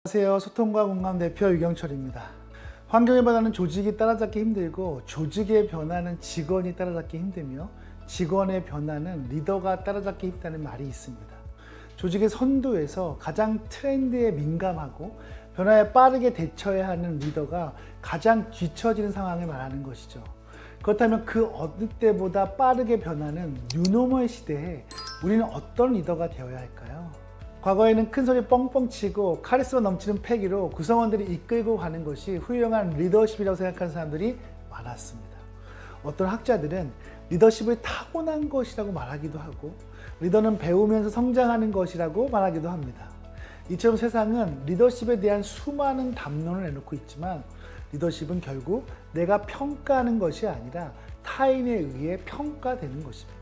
안녕하세요. 소통과 공감 대표 유경철입니다. 환경의 변화는 조직이 따라잡기 힘들고 조직의 변화는 직원이 따라잡기 힘들며 직원의 변화는 리더가 따라잡기 힘들다는 말이 있습니다. 조직의 선두에서 가장 트렌드에 민감하고 변화에 빠르게 대처해야 하는 리더가 가장 뒤처지는 상황을 말하는 것이죠. 그렇다면 그 어느 때보다 빠르게 변하는 뉴노멀 시대에 우리는 어떤 리더가 되어야 할까요? 과거에는 큰 소리 뻥뻥 치고 카리스마 넘치는 패기로 구성원들이 이끌고 가는 것이 훌륭한 리더십이라고 생각하는 사람들이 많았습니다. 어떤 학자들은 리더십을 타고난 것이라고 말하기도 하고 리더는 배우면서 성장하는 것이라고 말하기도 합니다. 이처럼 세상은 리더십에 대한 수많은 담론을 내놓고 있지만 리더십은 결국 내가 평가하는 것이 아니라 타인에 의해 평가되는 것입니다.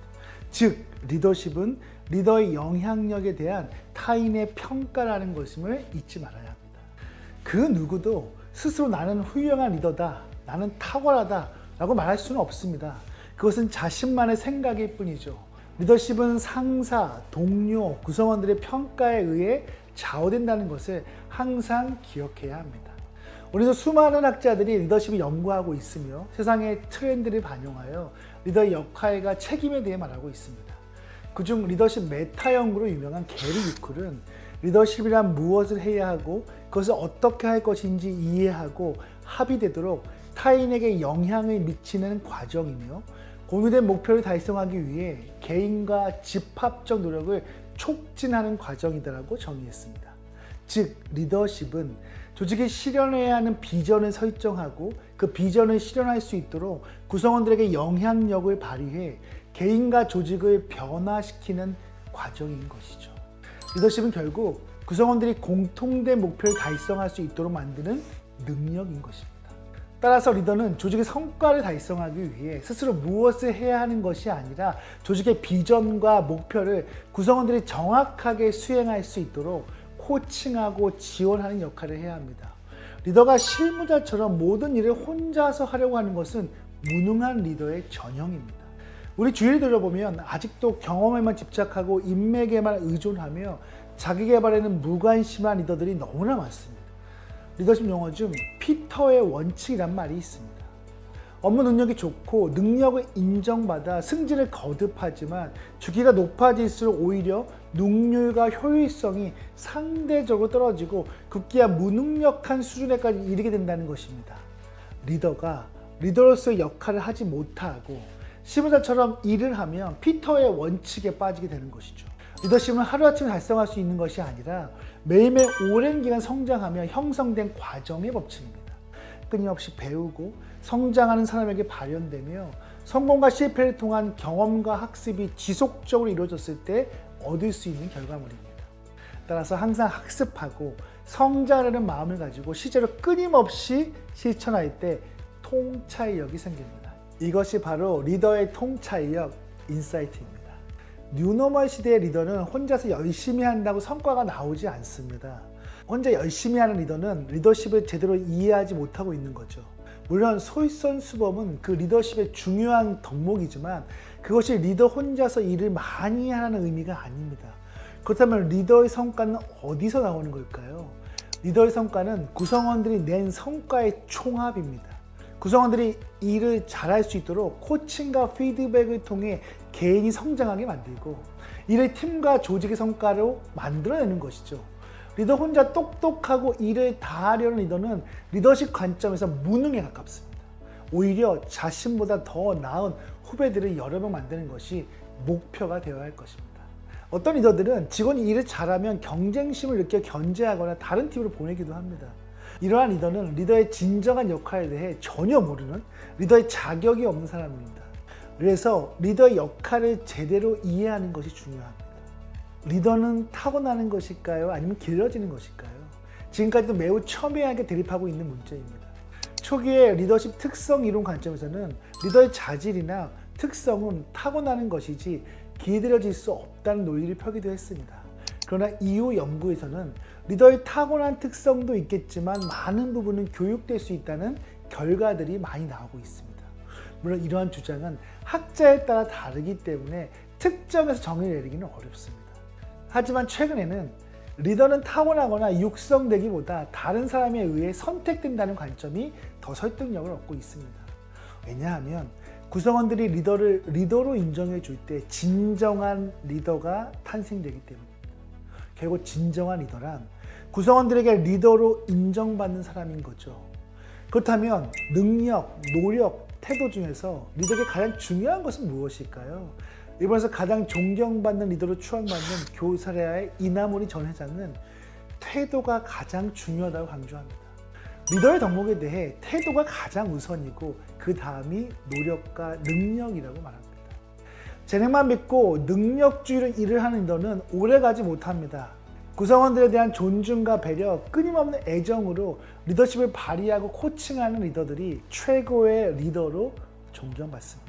즉, 리더십은 리더의 영향력에 대한 타인의 평가라는 것임을 잊지 말아야 합니다. 그 누구도 스스로 나는 훌륭한 리더다, 나는 탁월하다 라고 말할 수는 없습니다. 그것은 자신만의 생각일 뿐이죠. 리더십은 상사, 동료, 구성원들의 평가에 의해 좌우된다는 것을 항상 기억해야 합니다. 오늘도 수많은 학자들이 리더십을 연구하고 있으며 세상의 트렌드를 반영하여 리더의 역할과 책임에 대해 말하고 있습니다. 그중 리더십 메타 연구로 유명한 게리 유클은 리더십이란 무엇을 해야 하고 그것을 어떻게 할 것인지 이해하고 합의되도록 타인에게 영향을 미치는 과정이며 공유된 목표를 달성하기 위해 개인과 집합적 노력을 촉진하는 과정이다라고 정의했습니다. 즉, 리더십은 조직이 실현해야 하는 비전을 설정하고 그 비전을 실현할 수 있도록 구성원들에게 영향력을 발휘해 개인과 조직을 변화시키는 과정인 것이죠. 리더십은 결국 구성원들이 공통된 목표를 달성할 수 있도록 만드는 능력인 것입니다. 따라서 리더는 조직의 성과를 달성하기 위해 스스로 무엇을 해야 하는 것이 아니라 조직의 비전과 목표를 구성원들이 정확하게 수행할 수 있도록 코칭하고 지원하는 역할을 해야 합니다. 리더가 실무자처럼 모든 일을 혼자서 하려고 하는 것은 무능한 리더의 전형입니다. 우리 주위를 돌아보면 아직도 경험에만 집착하고 인맥에만 의존하며 자기 개발에는 무관심한 리더들이 너무나 많습니다. 리더십 용어 중 피터의 원칙이란 말이 있습니다. 업무 능력이 좋고 능력을 인정받아 승진을 거듭하지만 주기가 높아질수록 오히려 능률과 효율성이 상대적으로 떨어지고 급기야 무능력한 수준에까지 이르게 된다는 것입니다. 리더가 리더로서의 역할을 하지 못하고 실무자처럼 일을 하면 피터의 원칙에 빠지게 되는 것이죠. 리더십은 하루아침에 달성할 수 있는 것이 아니라 매일매일 오랜 기간 성장하며 형성된 과정의 법칙입니다. 끊임없이 배우고 성장하는 사람에게 발현되며 성공과 실패를 통한 경험과 학습이 지속적으로 이루어졌을 때 얻을 수 있는 결과물입니다. 따라서 항상 학습하고 성장하려는 마음을 가지고 실제로 끊임없이 실천할 때 통찰력이 생깁니다. 이것이 바로 리더의 통찰력, 인사이트입니다. 뉴노멀 시대의 리더는 혼자서 열심히 한다고 성과가 나오지 않습니다. 혼자 열심히 하는 리더는 리더십을 제대로 이해하지 못하고 있는 거죠. 물론 솔선수범은 그 리더십의 중요한 덕목이지만 그것이 리더 혼자서 일을 많이 하는 의미가 아닙니다. 그렇다면 리더의 성과는 어디서 나오는 걸까요? 리더의 성과는 구성원들이 낸 성과의 총합입니다. 구성원들이 일을 잘할 수 있도록 코칭과 피드백을 통해 개인이 성장하게 만들고 이를 팀과 조직의 성과로 만들어내는 것이죠. 리더 혼자 똑똑하고 일을 다 하려는 리더는 리더십 관점에서 무능에 가깝습니다. 오히려 자신보다 더 나은 후배들을 여러 명 만드는 것이 목표가 되어야 할 것입니다. 어떤 리더들은 직원이 일을 잘하면 경쟁심을 느껴 견제하거나 다른 팀으로 보내기도 합니다. 이러한 리더는 리더의 진정한 역할에 대해 전혀 모르는 리더의 자격이 없는 사람입니다. 그래서 리더의 역할을 제대로 이해하는 것이 중요합니다. 리더는 타고나는 것일까요? 아니면 길러지는 것일까요? 지금까지도 매우 첨예하게 대립하고 있는 문제입니다. 초기에 리더십 특성 이론 관점에서는 리더의 자질이나 특성은 타고나는 것이지 길들여질 수 없다는 논리를 펴기도 했습니다. 그러나 이후 연구에서는 리더의 타고난 특성도 있겠지만 많은 부분은 교육될 수 있다는 결과들이 많이 나오고 있습니다. 물론 이러한 주장은 학자에 따라 다르기 때문에 특정해서 정의를 내리기는 어렵습니다. 하지만 최근에는 리더는 타고나거나 육성되기보다 다른 사람에 의해 선택된다는 관점이 더 설득력을 얻고 있습니다. 왜냐하면 구성원들이 리더를 리더로 인정해 줄 때 진정한 리더가 탄생되기 때문입니다. 결국 진정한 리더란 구성원들에게 리더로 인정받는 사람인 거죠. 그렇다면 능력, 노력, 태도 중에서 리더에게 가장 중요한 것은 무엇일까요? 일본에서 가장 존경받는 리더로 추앙받는 교사레아의 이나모리 전 회장은 태도가 가장 중요하다고 강조합니다. 리더의 덕목에 대해 태도가 가장 우선이고 그 다음이 노력과 능력이라고 말합니다. 재능만 믿고 능력주의로 일을 하는 리더는 오래가지 못합니다. 구성원들에 대한 존중과 배려, 끊임없는 애정으로 리더십을 발휘하고 코칭하는 리더들이 최고의 리더로 존경받습니다.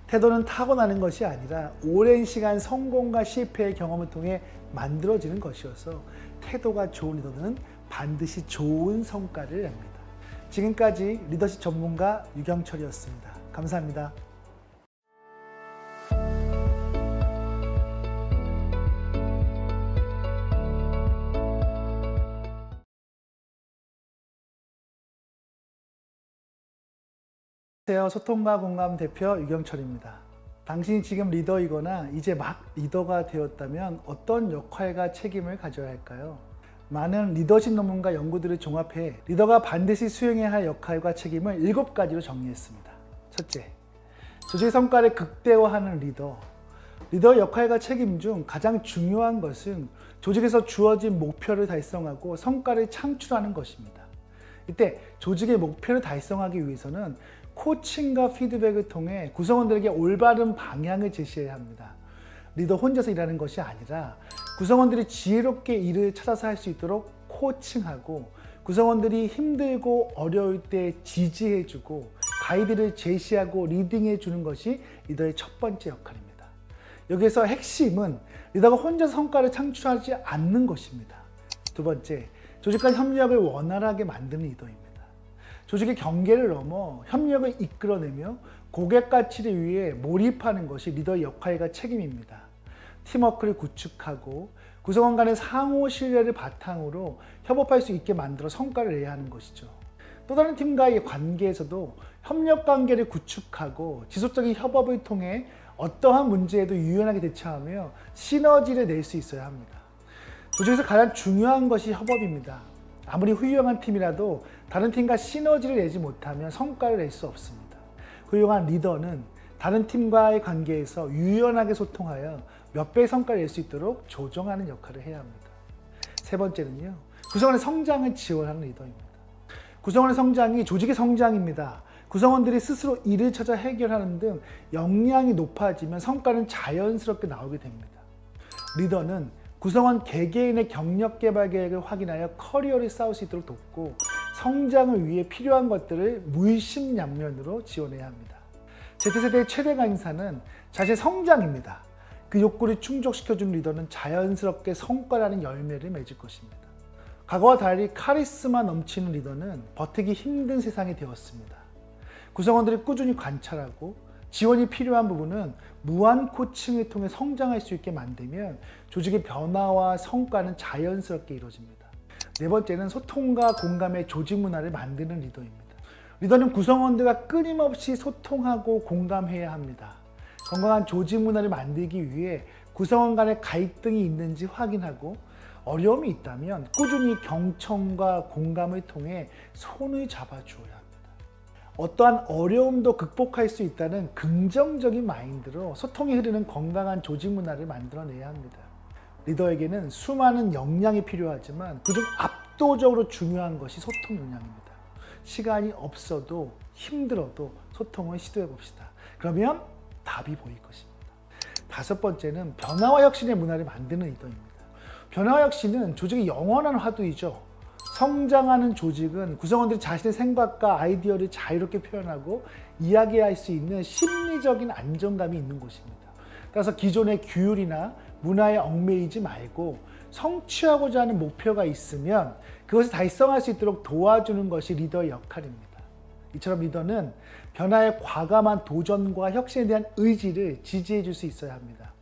태도는 타고나는 것이 아니라 오랜 시간 성공과 실패의 경험을 통해 만들어지는 것이어서 태도가 좋은 리더는 반드시 좋은 성과를 냅니다. 지금까지 리더십 전문가 유경철이었습니다. 감사합니다. 안녕하세요. 소통과 공감 대표 유경철입니다. 당신이 지금 리더이거나 이제 막 리더가 되었다면 어떤 역할과 책임을 가져야 할까요? 많은 리더십 논문과 연구들을 종합해 리더가 반드시 수행해야 할 역할과 책임을 7가지로 정리했습니다. 첫째, 조직의 성과를 극대화하는 리더. 리더의 역할과 책임 중 가장 중요한 것은 조직에서 주어진 목표를 달성하고 성과를 창출하는 것입니다. 이때 조직의 목표를 달성하기 위해서는 코칭과 피드백을 통해 구성원들에게 올바른 방향을 제시해야 합니다. 리더 혼자서 일하는 것이 아니라 구성원들이 지혜롭게 일을 찾아서 할 수 있도록 코칭하고 구성원들이 힘들고 어려울 때 지지해주고 가이드를 제시하고 리딩해주는 것이 리더의 첫 번째 역할입니다. 여기에서 핵심은 리더가 혼자서 성과를 창출하지 않는 것입니다. 두 번째, 조직과 협력을 원활하게 만드는 리더입니다. 조직의 경계를 넘어 협력을 이끌어내며 고객 가치를 위해 몰입하는 것이 리더의 역할과 책임입니다. 팀워크를 구축하고 구성원 간의 상호 신뢰를 바탕으로 협업할 수 있게 만들어 성과를 내야 하는 것이죠. 또 다른 팀과의 관계에서도 협력 관계를 구축하고 지속적인 협업을 통해 어떠한 문제에도 유연하게 대처하며 시너지를 낼 수 있어야 합니다. 조직에서 가장 중요한 것이 협업입니다. 아무리 훌륭한 팀이라도 다른 팀과 시너지를 내지 못하면 성과를 낼 수 없습니다. 훌륭한 리더는 다른 팀과의 관계에서 유연하게 소통하여 몇 배의 성과를 낼 수 있도록 조정하는 역할을 해야 합니다. 세 번째는요, 구성원의 성장을 지원하는 리더입니다. 구성원의 성장이 조직의 성장입니다. 구성원들이 스스로 일을 찾아 해결하는 등 역량이 높아지면 성과는 자연스럽게 나오게 됩니다. 리더는 구성원 개개인의 경력 개발 계획을 확인하여 커리어를 쌓을 수 있도록 돕고 성장을 위해 필요한 것들을 물심양면으로 지원해야 합니다. Z세대의 최대 관심사는 자신의 성장입니다. 그 욕구를 충족시켜준 리더는 자연스럽게 성과라는 열매를 맺을 것입니다. 과거와 달리 카리스마 넘치는 리더는 버티기 힘든 세상이 되었습니다. 구성원들이 꾸준히 관찰하고 지원이 필요한 부분은 무한 코칭을 통해 성장할 수 있게 만들면 조직의 변화와 성과는 자연스럽게 이루어집니다. 네 번째는 소통과 공감의 조직 문화를 만드는 리더입니다. 리더는 구성원들과 끊임없이 소통하고 공감해야 합니다. 건강한 조직 문화를 만들기 위해 구성원 간의 갈등이 있는지 확인하고 어려움이 있다면 꾸준히 경청과 공감을 통해 손을 잡아주어야 합니다. 어떠한 어려움도 극복할 수 있다는 긍정적인 마인드로 소통이 흐르는 건강한 조직 문화를 만들어내야 합니다. 리더에게는 수많은 역량이 필요하지만 그중 압도적으로 중요한 것이 소통 역량입니다. 시간이 없어도 힘들어도 소통을 시도해 봅시다. 그러면 답이 보일 것입니다. 다섯 번째는 변화와 혁신의 문화를 만드는 리더입니다. 변화와 혁신은 조직의 영원한 화두이죠. 성장하는 조직은 구성원들이 자신의 생각과 아이디어를 자유롭게 표현하고 이야기할 수 있는 심리적인 안정감이 있는 곳입니다. 따라서 기존의 규율이나 문화에 얽매이지 말고 성취하고자 하는 목표가 있으면 그것을 달성할 수 있도록 도와주는 것이 리더의 역할입니다. 이처럼 리더는 변화에 과감한 도전과 혁신에 대한 의지를 지지해 줄 수 있어야 합니다.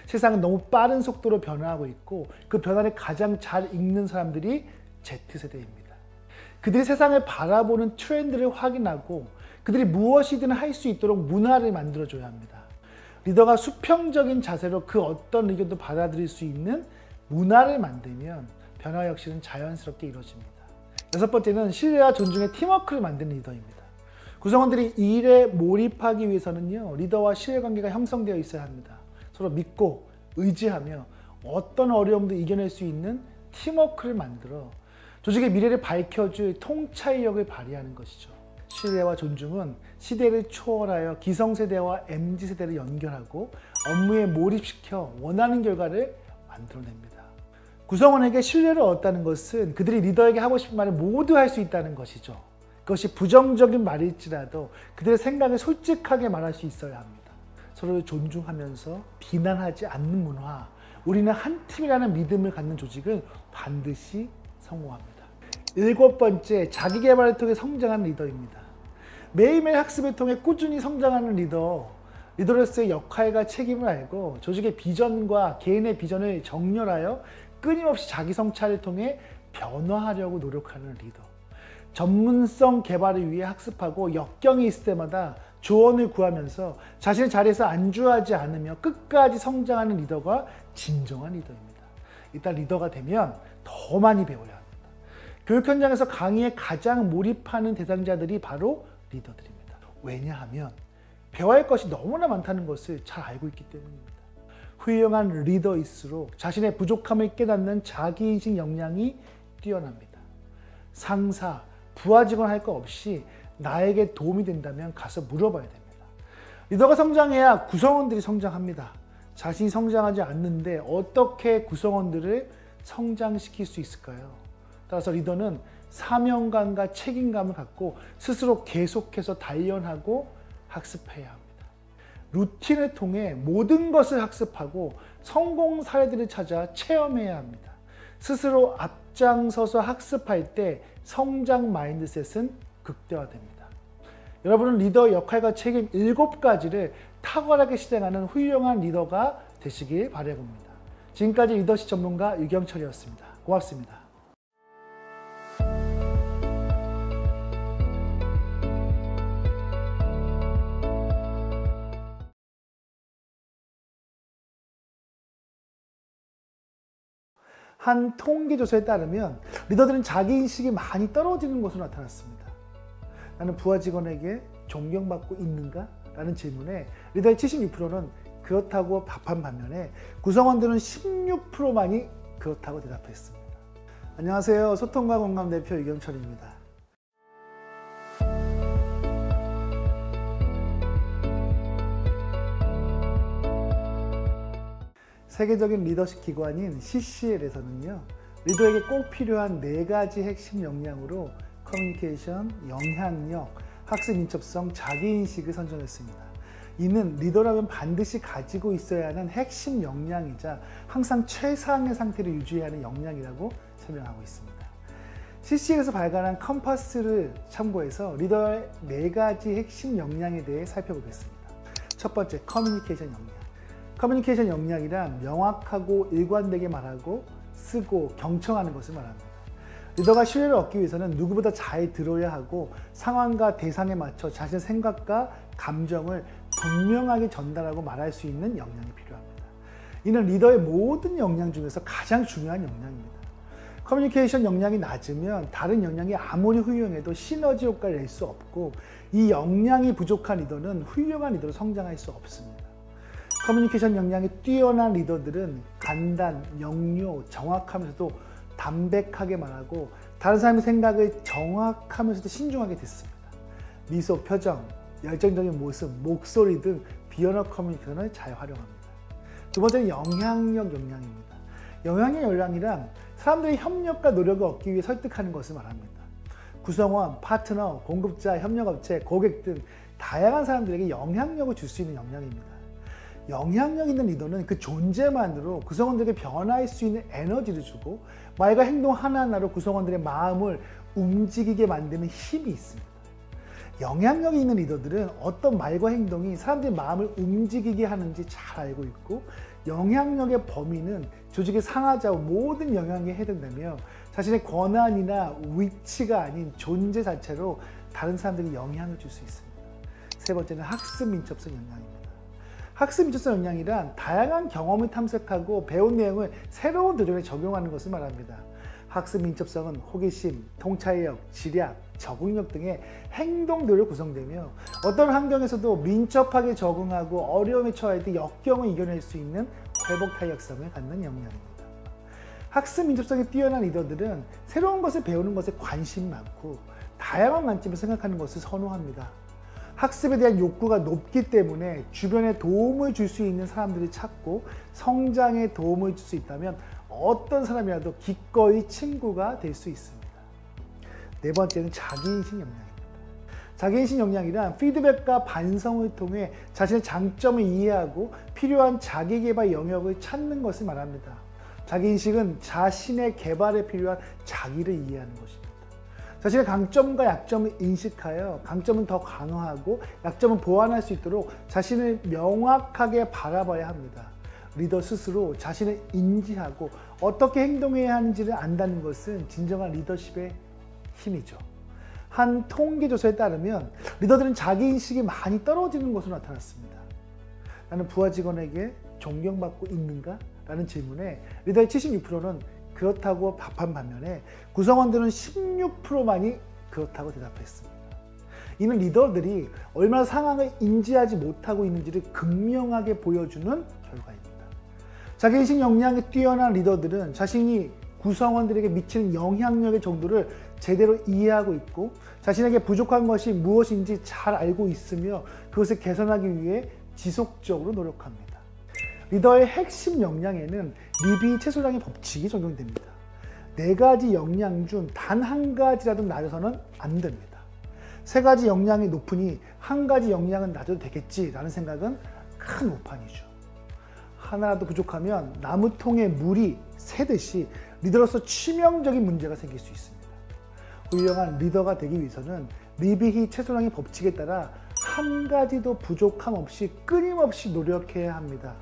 세상은 너무 빠른 속도로 변화하고 있고 그 변화를 가장 잘 읽는 사람들이 Z세대입니다. 그들이 세상을 바라보는 트렌드를 확인하고 그들이 무엇이든 할 수 있도록 문화를 만들어줘야 합니다. 리더가 수평적인 자세로 그 어떤 의견도 받아들일 수 있는 문화를 만들면 변화 역시는 자연스럽게 이루어집니다. 여섯 번째는 신뢰와 존중의 팀워크를 만드는 리더입니다. 구성원들이 일에 몰입하기 위해서는요, 리더와 신뢰관계가 형성되어 있어야 합니다. 서로 믿고 의지하며 어떤 어려움도 이겨낼 수 있는 팀워크를 만들어 조직의 미래를 밝혀줄 통찰력을 발휘하는 것이죠. 신뢰와 존중은 시대를 초월하여 기성세대와 MZ세대를 연결하고 업무에 몰입시켜 원하는 결과를 만들어냅니다. 구성원에게 신뢰를 얻었다는 것은 그들이 리더에게 하고 싶은 말을 모두 할 수 있다는 것이죠. 그것이 부정적인 말일지라도 그들의 생각을 솔직하게 말할 수 있어야 합니다. 서로를 존중하면서 비난하지 않는 문화, 우리는 한 팀이라는 믿음을 갖는 조직은 반드시 성공합니다. 일곱 번째, 자기 개발을 통해 성장하는 리더입니다. 매일매일 학습을 통해 꾸준히 성장하는 리더로서의 역할과 책임을 알고 조직의 비전과 개인의 비전을 정렬하여 끊임없이 자기 성찰을 통해 변화하려고 노력하는 리더. 전문성 개발을 위해 학습하고 역경이 있을 때마다 조언을 구하면서 자신의 자리에서 안주하지 않으며 끝까지 성장하는 리더가 진정한 리더입니다. 일단 리더가 되면 더 많이 배워야 합니다. 교육 현장에서 강의에 가장 몰입하는 대상자들이 바로 리더들입니다. 왜냐하면 배워야 할 것이 너무나 많다는 것을 잘 알고 있기 때문입니다. 훌륭한 리더일수록 자신의 부족함을 깨닫는 자기인식 역량이 뛰어납니다. 상사, 부하 직원 할 거 없이 나에게 도움이 된다면 가서 물어봐야 됩니다. 리더가 성장해야 구성원들이 성장합니다. 자신이 성장하지 않는데 어떻게 구성원들을 성장시킬 수 있을까요? 따라서 리더는 사명감과 책임감을 갖고 스스로 계속해서 단련하고 학습해야 합니다. 루틴을 통해 모든 것을 학습하고 성공 사례들을 찾아 체험해야 합니다. 스스로 앞장서서 학습할 때 성장 마인드셋은 극대화됩니다. 여러분은 리더의 역할과 책임 7가지를 탁월하게 실행하는 훌륭한 리더가 되시길 바라봅니다. 지금까지 리더십 전문가 유경철이었습니다. 고맙습니다. 한 통계조사에 따르면 리더들은 자기인식이 많이 떨어지는 것으로 나타났습니다. 나는 부하 직원에게 존경받고 있는가? 라는 질문에 리더의 76%는 그렇다고 답한 반면에 구성원들은 16%만이 그렇다고 대답했습니다. 안녕하세요. 소통과 공감 대표 유경철입니다. 세계적인 리더십 기관인 CCL에서는요, 리더에게 꼭 필요한 4가지 핵심 역량으로 커뮤니케이션, 영향력, 학습 민첩성, 자기인식을 선정했습니다. 이는 리더라면 반드시 가지고 있어야 하는 핵심 역량이자 항상 최상의 상태를 유지해야 하는 역량이라고 설명하고 있습니다. CCL에서 발간한 컴파스를 참고해서 리더의 4가지 핵심 역량에 대해 살펴보겠습니다. 첫 번째, 커뮤니케이션 역량. 커뮤니케이션 역량이란 명확하고 일관되게 말하고 쓰고 경청하는 것을 말합니다. 리더가 신뢰를 얻기 위해서는 누구보다 잘 들어야 하고 상황과 대상에 맞춰 자신의 생각과 감정을 분명하게 전달하고 말할 수 있는 역량이 필요합니다. 이는 리더의 모든 역량 중에서 가장 중요한 역량입니다. 커뮤니케이션 역량이 낮으면 다른 역량이 아무리 훌륭해도 시너지 효과를 낼 수 없고 이 역량이 부족한 리더는 훌륭한 리더로 성장할 수 없습니다. 커뮤니케이션 역량이 뛰어난 리더들은 간단, 명료, 정확하면서도 담백하게 말하고 다른 사람의 생각을 정확하면서도 신중하게 듣습니다. 미소, 표정, 열정적인 모습, 목소리 등 비언어 커뮤니케이션을 잘 활용합니다. 두 번째는 영향력 역량입니다. 영향력 역량이란 사람들의 협력과 노력을 얻기 위해 설득하는 것을 말합니다. 구성원, 파트너, 공급자, 협력업체, 고객 등 다양한 사람들에게 영향력을 줄 수 있는 역량입니다. 영향력 있는 리더는 그 존재만으로 구성원들에게 변화할 수 있는 에너지를 주고 말과 행동 하나하나로 구성원들의 마음을 움직이게 만드는 힘이 있습니다. 영향력이 있는 리더들은 어떤 말과 행동이 사람들의 마음을 움직이게 하는지 잘 알고 있고, 영향력의 범위는 조직의 상하좌우 모든 영향에 해당되며 자신의 권한이나 위치가 아닌 존재 자체로 다른 사람들에게 영향을 줄 수 있습니다. 세 번째는 학습 민첩성 역량입니다. 학습 민첩성 역량이란 다양한 경험을 탐색하고 배운 내용을 새로운 도전에 적용하는 것을 말합니다. 학습 민첩성은 호기심, 통찰력, 지략, 적응력 등의 행동들로 구성되며 어떤 환경에서도 민첩하게 적응하고 어려움에 처할 때 역경을 이겨낼 수 있는 회복 탄력성을 갖는 역량입니다. 학습 민첩성이 뛰어난 리더들은 새로운 것을 배우는 것에 관심이 많고 다양한 관점을 생각하는 것을 선호합니다. 학습에 대한 욕구가 높기 때문에 주변에 도움을 줄 수 있는 사람들을 찾고 성장에 도움을 줄 수 있다면 어떤 사람이라도 기꺼이 친구가 될 수 있습니다. 네 번째는 자기인식 역량입니다. 자기인식 역량이란 피드백과 반성을 통해 자신의 장점을 이해하고 필요한 자기개발 영역을 찾는 것을 말합니다. 자기인식은 자신의 개발에 필요한 자기를 이해하는 것입니다. 자신의 강점과 약점을 인식하여 강점은 더 강화하고 약점은 보완할 수 있도록 자신을 명확하게 바라봐야 합니다. 리더 스스로 자신을 인지하고 어떻게 행동해야 하는지를 안다는 것은 진정한 리더십의 힘이죠. 한 통계조사에 따르면 리더들은 자기인식이 많이 떨어지는 것으로 나타났습니다. 나는 부하 직원에게 존경받고 있는가? 라는 질문에 리더의 76%는 그렇다고 답한 반면에 구성원들은 16%만이 그렇다고 대답했습니다. 이는 리더들이 얼마나 상황을 인지하지 못하고 있는지를 극명하게 보여주는 결과입니다. 자기인식 역량이 뛰어난 리더들은 자신이 구성원들에게 미치는 영향력의 정도를 제대로 이해하고 있고 자신에게 부족한 것이 무엇인지 잘 알고 있으며 그것을 개선하기 위해 지속적으로 노력합니다. 리더의 핵심 역량에는 리비 최소량의 법칙이 적용됩니다. 4가지 역량 중 단 한 가지라도 낮아서는 안 됩니다. 3가지 역량이 높으니 한 가지 역량은 낮아도 되겠지라는 생각은 큰 오판이죠. 하나라도 부족하면 나무통에 물이 새듯이 리더로서 치명적인 문제가 생길 수 있습니다. 훌륭한 리더가 되기 위해서는 리비히 최소량의 법칙에 따라 한 가지도 부족함 없이 끊임없이 노력해야 합니다.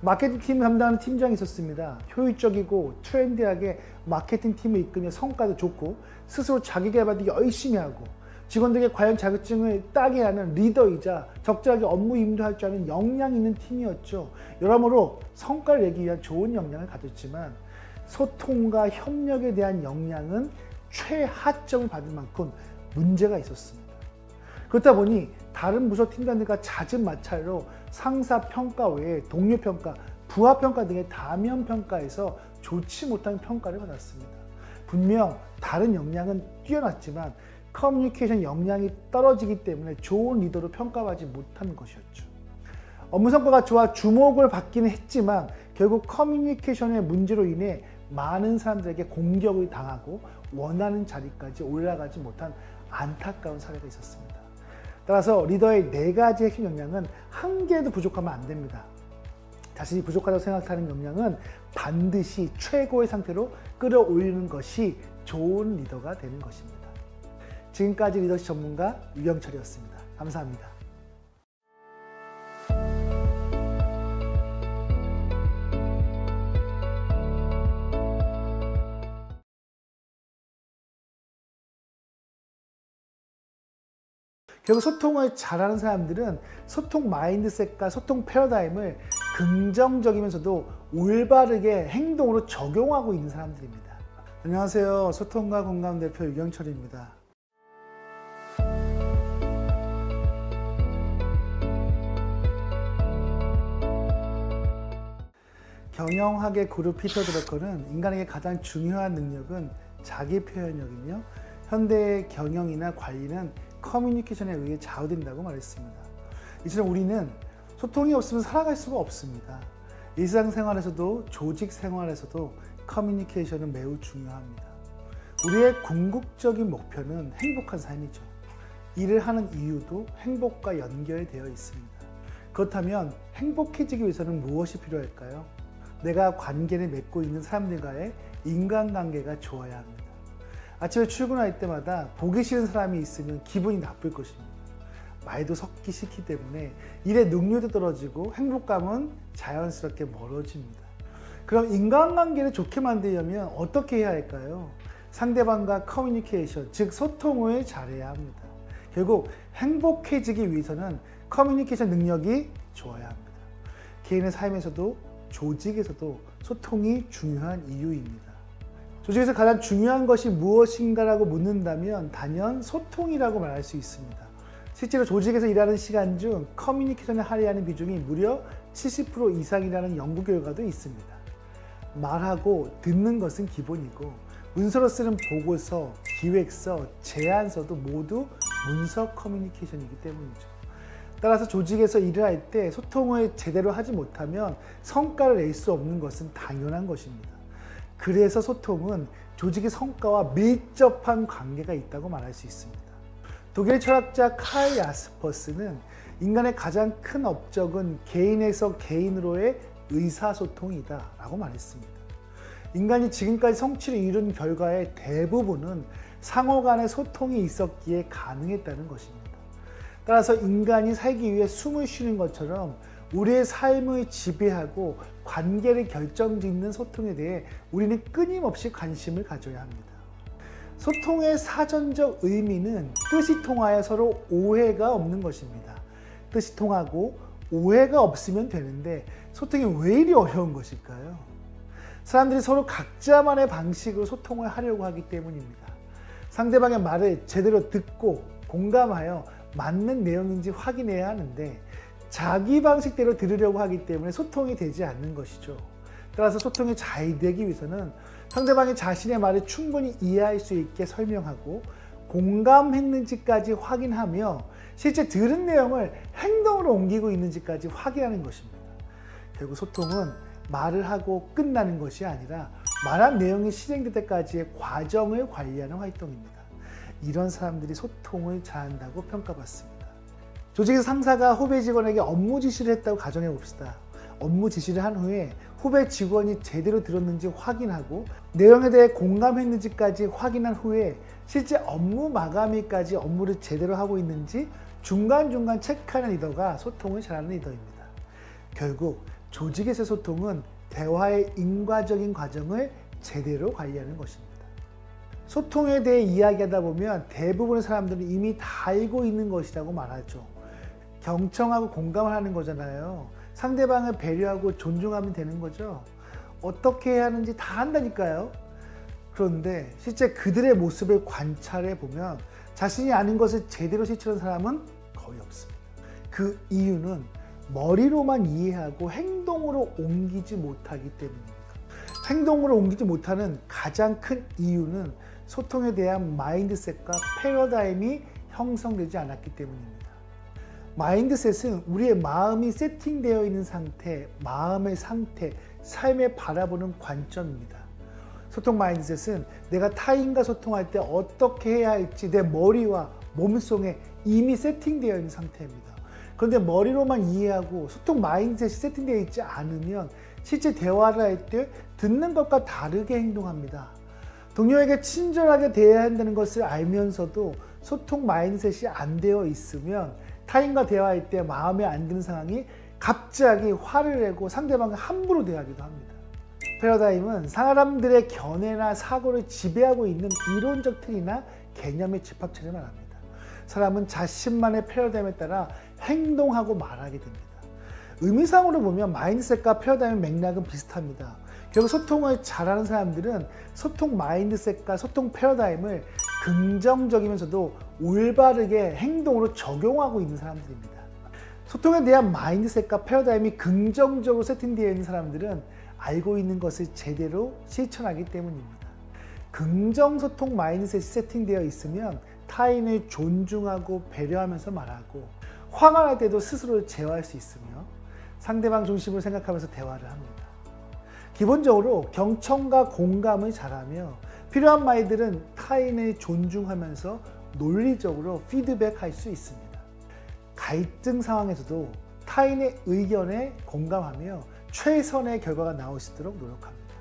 마케팅팀을 담당하는 팀장이 있었습니다. 효율적이고 트렌디하게 마케팅팀을 이끌며 성과도 좋고 스스로 자기개발도 열심히 하고 직원들에게 과연 자격증을 따게 하는 리더이자 적절하게 업무 임무할 줄 아는 역량 있는 팀이었죠. 여러모로 성과를 내기 위한 좋은 역량을 가졌지만 소통과 협력에 대한 역량은 최하점을 받을 만큼 문제가 있었습니다. 그렇다 보니 다른 부서 팀장들과 잦은 마찰로 상사 평가 외에 동료 평가, 부하 평가 등의 다면 평가에서 좋지 못한 평가를 받았습니다. 분명 다른 역량은 뛰어났지만 커뮤니케이션 역량이 떨어지기 때문에 좋은 리더로 평가받지 못한 것이었죠. 업무 성과가 좋아 주목을 받기는 했지만 결국 커뮤니케이션의 문제로 인해 많은 사람들에게 공격을 당하고 원하는 자리까지 올라가지 못한 안타까운 사례가 있었습니다. 따라서 리더의 4가지 핵심 역량은 한 개도 부족하면 안 됩니다. 자신이 부족하다고 생각하는 역량은 반드시 최고의 상태로 끌어올리는 것이 좋은 리더가 되는 것입니다. 지금까지 리더십 전문가 유경철이었습니다. 감사합니다. 결국 소통을 잘하는 사람들은 소통 마인드셋과 소통 패러다임을 긍정적이면서도 올바르게 행동으로 적용하고 있는 사람들입니다. 안녕하세요. 소통과 공감 대표 유경철입니다. 경영학의 그룹 피터 드러커는 인간에게 가장 중요한 능력은 자기 표현력이며 현대의 경영이나 관리는 커뮤니케이션에 의해 좌우된다고 말했습니다. 이처럼 우리는 소통이 없으면 살아갈 수가 없습니다. 일상생활에서도 조직 생활에서도 커뮤니케이션은 매우 중요합니다. 우리의 궁극적인 목표는 행복한 삶이죠. 일을 하는 이유도 행복과 연결되어 있습니다. 그렇다면 행복해지기 위해서는 무엇이 필요할까요? 내가 관계를 맺고 있는 사람들과의 인간관계가 좋아야 합니다. 아침에 출근할 때마다 보기 싫은 사람이 있으면 기분이 나쁠 것입니다. 말도 섞기 싫기 때문에 일의 능률도 떨어지고 행복감은 자연스럽게 멀어집니다. 그럼 인간관계를 좋게 만들려면 어떻게 해야 할까요? 상대방과 커뮤니케이션, 즉 소통을 잘해야 합니다. 결국 행복해지기 위해서는 커뮤니케이션 능력이 좋아야 합니다. 개인의 삶에서도 조직에서도 소통이 중요한 이유입니다. 조직에서 가장 중요한 것이 무엇인가라고 묻는다면 단연 소통이라고 말할 수 있습니다. 실제로 조직에서 일하는 시간 중 커뮤니케이션에 할애하는 비중이 무려 70% 이상이라는 연구 결과도 있습니다. 말하고 듣는 것은 기본이고 문서로 쓰는 보고서, 기획서, 제안서도 모두 문서 커뮤니케이션이기 때문이죠. 따라서 조직에서 일을 할 때 소통을 제대로 하지 못하면 성과를 낼 수 없는 것은 당연한 것입니다. 그래서 소통은 조직의 성과와 밀접한 관계가 있다고 말할 수 있습니다. 독일 철학자 칼 야스퍼스는 인간의 가장 큰 업적은 개인에서 개인으로의 의사소통이다 라고 말했습니다. 인간이 지금까지 성취를 이룬 결과의 대부분은 상호 간의 소통이 있었기에 가능했다는 것입니다. 따라서 인간이 살기 위해 숨을 쉬는 것처럼 우리의 삶을 지배하고 관계를 결정짓는 소통에 대해 우리는 끊임없이 관심을 가져야 합니다. 소통의 사전적 의미는 뜻이 통하여 서로 오해가 없는 것입니다. 뜻이 통하고 오해가 없으면 되는데 소통이 왜 이리 어려운 것일까요? 사람들이 서로 각자만의 방식으로 소통을 하려고 하기 때문입니다. 상대방의 말을 제대로 듣고 공감하여 맞는 내용인지 확인해야 하는데 자기 방식대로 들으려고 하기 때문에 소통이 되지 않는 것이죠. 따라서 소통이 잘 되기 위해서는 상대방이 자신의 말을 충분히 이해할 수 있게 설명하고 공감했는지까지 확인하며 실제 들은 내용을 행동으로 옮기고 있는지까지 확인하는 것입니다. 결국 소통은 말을 하고 끝나는 것이 아니라 말한 내용이 실행될 때까지의 과정을 관리하는 활동입니다. 이런 사람들이 소통을 잘한다고 평가받습니다. 조직에서 상사가 후배 직원에게 업무 지시를 했다고 가정해 봅시다. 업무 지시를 한 후에 후배 직원이 제대로 들었는지 확인하고 내용에 대해 공감했는지까지 확인한 후에 실제 업무 마감일까지 업무를 제대로 하고 있는지 중간중간 체크하는 리더가 소통을 잘하는 리더입니다. 결국 조직에서의 소통은 대화의 인과적인 과정을 제대로 관리하는 것입니다. 소통에 대해 이야기하다 보면 대부분의 사람들은 이미 다 알고 있는 것이라고 말하죠. 경청하고 공감을 하는 거잖아요. 상대방을 배려하고 존중하면 되는 거죠. 어떻게 해야 하는지 다 안다니까요. 그런데 실제 그들의 모습을 관찰해 보면 자신이 아는 것을 제대로 실천하는 사람은 거의 없습니다. 그 이유는 머리로만 이해하고 행동으로 옮기지 못하기 때문입니다. 행동으로 옮기지 못하는 가장 큰 이유는 소통에 대한 마인드셋과 패러다임이 형성되지 않았기 때문입니다. 마인드셋은 우리의 마음이 세팅되어 있는 상태, 마음의 상태, 삶을 바라보는 관점입니다. 소통 마인드셋은 내가 타인과 소통할 때 어떻게 해야 할지 내 머리와 몸속에 이미 세팅되어 있는 상태입니다. 그런데 머리로만 이해하고 소통 마인드셋이 세팅되어 있지 않으면 실제 대화를 할 때 듣는 것과 다르게 행동합니다. 동료에게 친절하게 대해야 한다는 것을 알면서도 소통 마인드셋이 안 되어 있으면 타인과 대화할 때 마음에 안 드는 상황이 갑자기 화를 내고 상대방을 함부로 대하기도 합니다. 패러다임은 사람들의 견해나 사고를 지배하고 있는 이론적 틀이나 개념의 집합체를 말합니다. 사람은 자신만의 패러다임에 따라 행동하고 말하게 됩니다. 의미상으로 보면 마인드셋과 패러다임의 맥락은 비슷합니다. 결국 소통을 잘하는 사람들은 소통 마인드셋과 소통 패러다임을 긍정적이면서도 올바르게 행동으로 적용하고 있는 사람들입니다. 소통에 대한 마인드셋과 패러다임이 긍정적으로 세팅되어 있는 사람들은 알고 있는 것을 제대로 실천하기 때문입니다. 긍정소통 마인드셋이 세팅되어 있으면 타인을 존중하고 배려하면서 말하고 화가 날 때도 스스로를 제어할 수 있으며 상대방 중심으로 생각하면서 대화를 합니다. 기본적으로 경청과 공감을 잘하며 필요한 말들은 타인을 존중하면서 논리적으로 피드백할 수 있습니다. 갈등 상황에서도 타인의 의견에 공감하며 최선의 결과가 나올 수 있도록 노력합니다.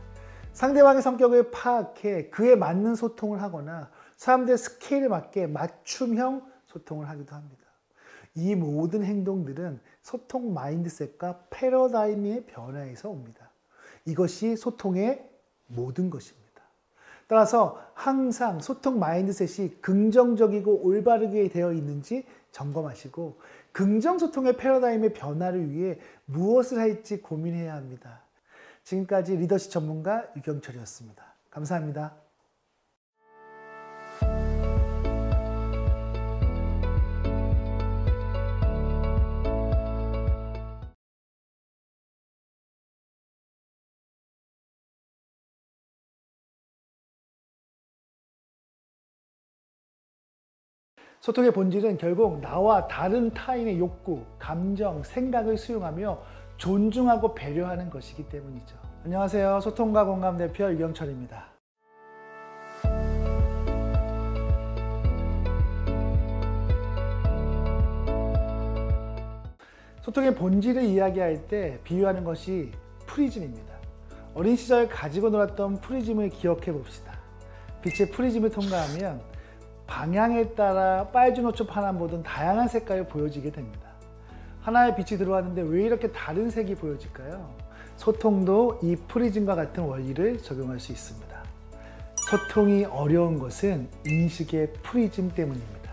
상대방의 성격을 파악해 그에 맞는 소통을 하거나 사람들의 스케일에 맞게 맞춤형 소통을 하기도 합니다. 이 모든 행동들은 소통 마인드셋과 패러다임의 변화에서 옵니다. 이것이 소통의 모든 것입니다. 따라서 항상 소통 마인드셋이 긍정적이고 올바르게 되어 있는지 점검하시고 긍정 소통의 패러다임의 변화를 위해 무엇을 할지 고민해야 합니다. 지금까지 리더십 전문가 유경철이었습니다. 감사합니다. 소통의 본질은 결국 나와 다른 타인의 욕구, 감정, 생각을 수용하며 존중하고 배려하는 것이기 때문이죠. 안녕하세요. 소통과 공감 대표 유경철입니다. 소통의 본질을 이야기할 때 비유하는 것이 프리즘입니다. 어린 시절 가지고 놀았던 프리즘을 기억해 봅시다. 빛의 프리즘을 통과하면 방향에 따라 빨주노초 파란 모든 다양한 색깔이 보여지게 됩니다. 하나의 빛이 들어왔는데 왜 이렇게 다른 색이 보여질까요? 소통도 이 프리즘과 같은 원리를 적용할 수 있습니다. 소통이 어려운 것은 인식의 프리즘 때문입니다.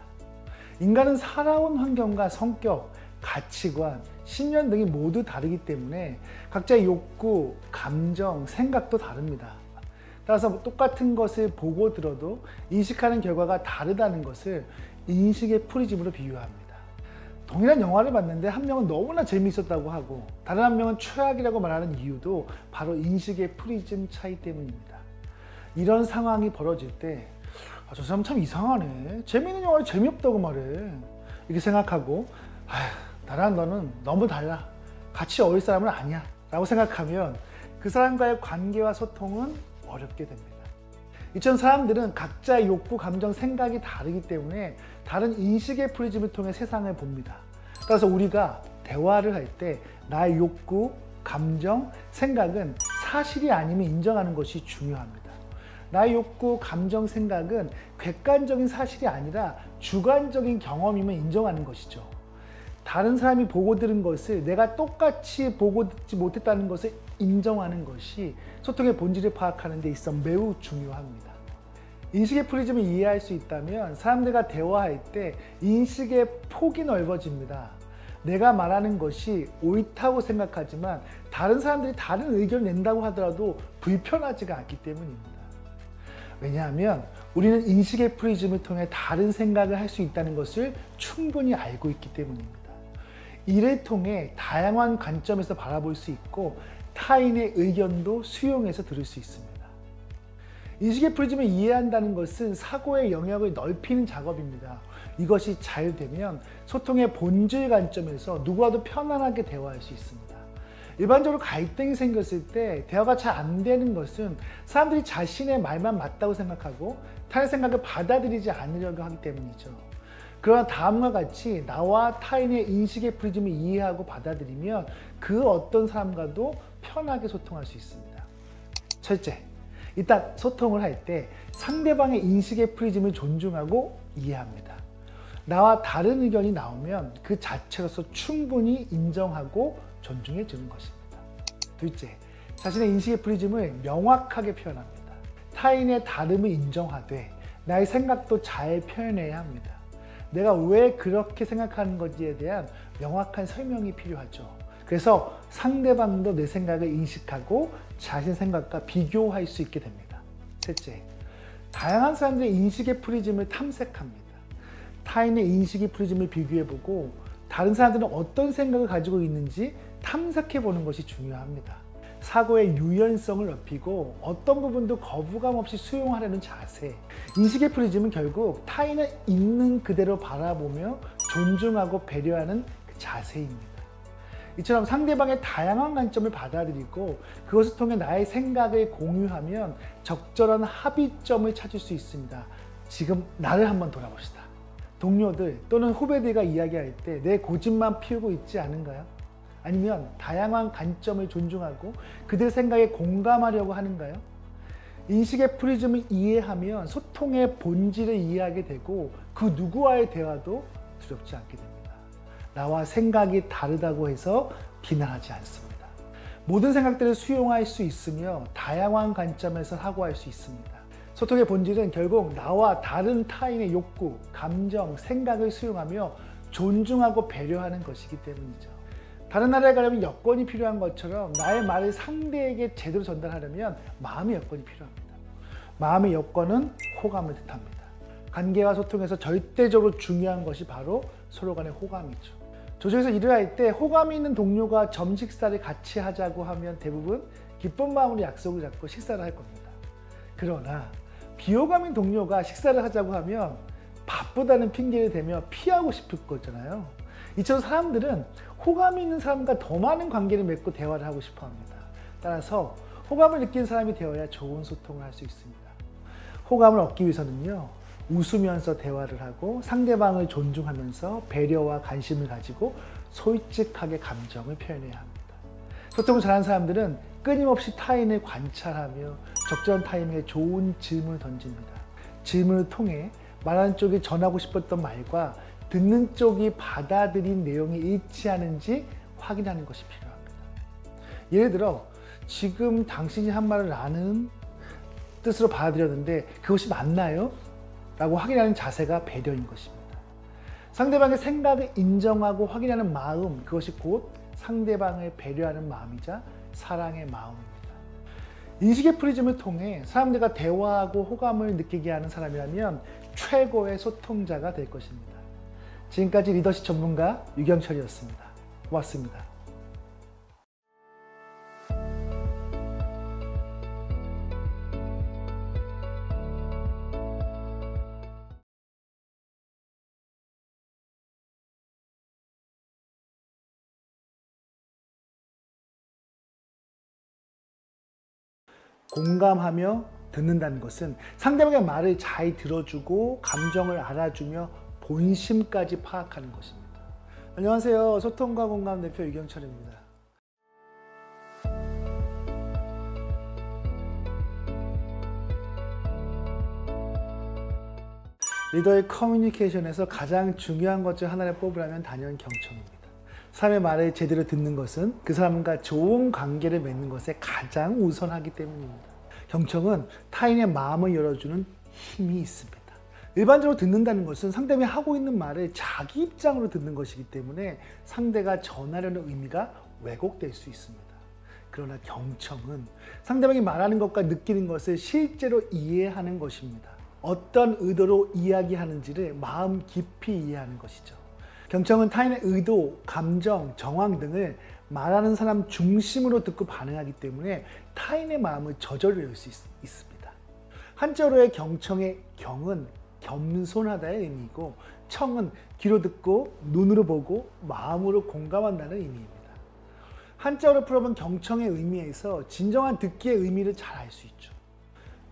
인간은 살아온 환경과 성격, 가치관, 신념 등이 모두 다르기 때문에 각자의 욕구, 감정, 생각도 다릅니다. 따라서 똑같은 것을 보고 들어도 인식하는 결과가 다르다는 것을 인식의 프리즘으로 비유합니다. 동일한 영화를 봤는데 한 명은 너무나 재미있었다고 하고 다른 한 명은 최악이라고 말하는 이유도 바로 인식의 프리즘 차이 때문입니다. 이런 상황이 벌어질 때 저 사람 참 이상하네. 재미있는 영화를 재미없다고 말해. 이렇게 생각하고 나랑 너는 너무 달라. 같이 어울릴 사람은 아니야. 라고 생각하면 그 사람과의 관계와 소통은 어렵게 됩니다. 이처럼 사람들은 각자의 욕구, 감정, 생각이 다르기 때문에 다른 인식의 프리즘을 통해 세상을 봅니다. 따라서 우리가 대화를 할 때 나의 욕구, 감정, 생각은 사실이 아니면 인정하는 것이 중요합니다. 나의 욕구, 감정, 생각은 객관적인 사실이 아니라 주관적인 경험이면 인정하는 것이죠. 다른 사람이 보고 들은 것을 내가 똑같이 보고 듣지 못했다는 것을 인정하는 것이 소통의 본질을 파악하는 데 있어 매우 중요합니다. 인식의 프리즘을 이해할 수 있다면 사람들과 대화할 때 인식의 폭이 넓어집니다. 내가 말하는 것이 옳다고 생각하지만 다른 사람들이 다른 의견을 낸다고 하더라도 불편하지가 않기 때문입니다. 왜냐하면 우리는 인식의 프리즘을 통해 다른 생각을 할 수 있다는 것을 충분히 알고 있기 때문입니다. 이를 통해 다양한 관점에서 바라볼 수 있고 타인의 의견도 수용해서 들을 수 있습니다. 인식의 프리즘을 이해한다는 것은 사고의 영역을 넓히는 작업입니다. 이것이 잘 되면 소통의 본질 관점에서 누구와도 편안하게 대화할 수 있습니다. 일반적으로 갈등이 생겼을 때 대화가 잘 안 되는 것은 사람들이 자신의 말만 맞다고 생각하고 타인의 생각을 받아들이지 않으려고 하기 때문이죠. 그러나 다음과 같이 나와 타인의 인식의 프리즘을 이해하고 받아들이면 그 어떤 사람과도 편하게 소통할 수 있습니다. 첫째, 일단 소통을 할 때 상대방의 인식의 프리즘을 존중하고 이해합니다. 나와 다른 의견이 나오면 그 자체로서 충분히 인정하고 존중해 주는 것입니다. 둘째, 자신의 인식의 프리즘을 명확하게 표현합니다. 타인의 다름을 인정하되 나의 생각도 잘 표현해야 합니다. 내가 왜 그렇게 생각하는 건지에 대한 명확한 설명이 필요하죠. 그래서 상대방도 내 생각을 인식하고 자신 생각과 비교할 수 있게 됩니다. 셋째, 다양한 사람들의 인식의 프리즘을 탐색합니다. 타인의 인식의 프리즘을 비교해보고 다른 사람들은 어떤 생각을 가지고 있는지 탐색해보는 것이 중요합니다. 사고의 유연성을 높이고 어떤 부분도 거부감 없이 수용하려는 자세. 인식의 프리즘은 결국 타인을 있는 그대로 바라보며 존중하고 배려하는 그 자세입니다. 이처럼 상대방의 다양한 관점을 받아들이고 그것을 통해 나의 생각을 공유하면 적절한 합의점을 찾을 수 있습니다. 지금 나를 한번 돌아봅시다. 동료들 또는 후배들과 이야기할 때 내 고집만 피우고 있지 않은가요? 아니면 다양한 관점을 존중하고 그들 생각에 공감하려고 하는가요? 인식의 프리즘을 이해하면 소통의 본질을 이해하게 되고 그 누구와의 대화도 두렵지 않게 됩니다. 나와 생각이 다르다고 해서 비난하지 않습니다. 모든 생각들을 수용할 수 있으며 다양한 관점에서 사고할 수 있습니다. 소통의 본질은 결국 나와 다른 타인의 욕구, 감정, 생각을 수용하며 존중하고 배려하는 것이기 때문이죠. 다른 나라에 가려면 여건이 필요한 것처럼 나의 말을 상대에게 제대로 전달하려면 마음의 여건이 필요합니다. 마음의 여건은 호감을 뜻합니다. 관계와 소통에서 절대적으로 중요한 것이 바로 서로 간의 호감이죠. 조직에서 일을 할 때 호감이 있는 동료가 점 식사를 같이 하자고 하면 대부분 기쁜 마음으로 약속을 잡고 식사를 할 겁니다. 그러나 비호감인 동료가 식사를 하자고 하면 바쁘다는 핑계를 대며 피하고 싶을 거잖아요. 이처럼 사람들은 호감이 있는 사람과 더 많은 관계를 맺고 대화를 하고 싶어 합니다. 따라서 호감을 느끼는 사람이 되어야 좋은 소통을 할 수 있습니다. 호감을 얻기 위해서는요, 웃으면서 대화를 하고 상대방을 존중하면서 배려와 관심을 가지고 솔직하게 감정을 표현해야 합니다. 소통을 잘하는 사람들은 끊임없이 타인을 관찰하며 적절한 타이밍에 좋은 질문을 던집니다. 질문을 통해 말하는 쪽이 전하고 싶었던 말과 듣는 쪽이 받아들인 내용이 일치하는지 확인하는 것이 필요합니다. 예를 들어 지금 당신이 한 말을 나는 뜻으로 받아들였는데 그것이 맞나요? 라고 확인하는 자세가 배려인 것입니다. 상대방의 생각을 인정하고 확인하는 마음, 그것이 곧 상대방을 배려하는 마음이자 사랑의 마음입니다. 인식의 프리즘을 통해 사람들과 대화하고 호감을 느끼게 하는 사람이라면 최고의 소통자가 될 것입니다. 지금까지 리더십 전문가 유경철이었습니다. 고맙습니다. 공감하며 듣는다는 것은 상대방의 말을 잘 들어주고 감정을 알아주며 본심까지 파악하는 것입니다. 안녕하세요. 소통과 공감 대표 유경철입니다. 리더의 커뮤니케이션에서 가장 중요한 것 중 하나를 뽑으라면 단연 경청입니다. 사람의 말을 제대로 듣는 것은 그 사람과 좋은 관계를 맺는 것에 가장 우선하기 때문입니다. 경청은 타인의 마음을 열어주는 힘이 있습니다. 일반적으로 듣는다는 것은 상대방이 하고 있는 말을 자기 입장으로 듣는 것이기 때문에 상대가 전하려는 의미가 왜곡될 수 있습니다. 그러나 경청은 상대방이 말하는 것과 느끼는 것을 실제로 이해하는 것입니다. 어떤 의도로 이야기하는지를 마음 깊이 이해하는 것이죠. 경청은 타인의 의도, 감정, 정황 등을 말하는 사람 중심으로 듣고 반응하기 때문에 타인의 마음을 저절로 열 수 있습니다. 한자어로의 경청의 경은 겸손하다의 의미이고 청은 귀로 듣고 눈으로 보고 마음으로 공감한다는 의미입니다. 한자어로 풀어본 경청의 의미에서 진정한 듣기의 의미를 잘 알 수 있죠.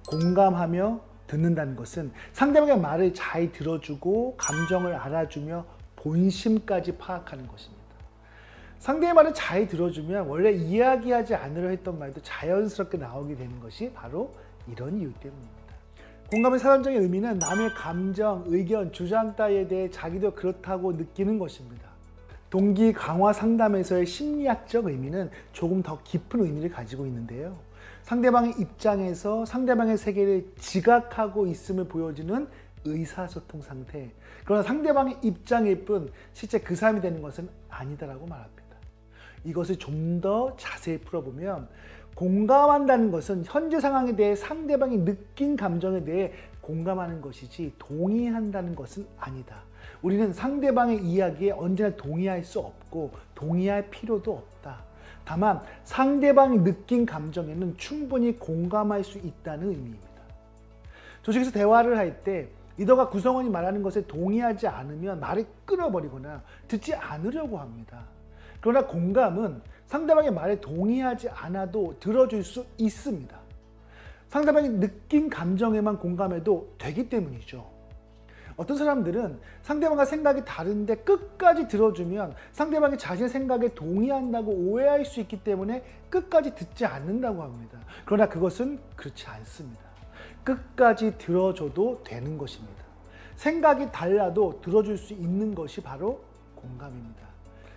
공감하며 듣는다는 것은 상대방의 말을 잘 들어주고 감정을 알아주며 본심까지 파악하는 것입니다. 상대의 말을 잘 들어주면 원래 이야기하지 않으려 했던 말도 자연스럽게 나오게 되는 것이 바로 이런 이유 때문입니다. 공감의 사전적인 의미는 남의 감정, 의견, 주장 따위에 대해 자기도 그렇다고 느끼는 것입니다. 동기 강화 상담에서의 심리학적 의미는 조금 더 깊은 의미를 가지고 있는데요. 상대방의 입장에서 상대방의 세계를 지각하고 있음을 보여주는 의사소통 상태. 그러나 상대방의 입장일 뿐 실제 그 사람이 되는 것은 아니다라고 말합니다. 이것을 좀 더 자세히 풀어보면 공감한다는 것은 현재 상황에 대해 상대방이 느낀 감정에 대해 공감하는 것이지 동의한다는 것은 아니다. 우리는 상대방의 이야기에 언제나 동의할 수 없고 동의할 필요도 없다. 다만 상대방이 느낀 감정에는 충분히 공감할 수 있다는 의미입니다. 조직에서 대화를 할 때 리더가 구성원이 말하는 것에 동의하지 않으면 말을 끊어버리거나 듣지 않으려고 합니다. 그러나 공감은 상대방의 말에 동의하지 않아도 들어줄 수 있습니다. 상대방이 느낀 감정에만 공감해도 되기 때문이죠. 어떤 사람들은 상대방과 생각이 다른데 끝까지 들어주면 상대방이 자신의 생각에 동의한다고 오해할 수 있기 때문에 끝까지 듣지 않는다고 합니다. 그러나 그것은 그렇지 않습니다. 끝까지 들어줘도 되는 것입니다. 생각이 달라도 들어줄 수 있는 것이 바로 공감입니다.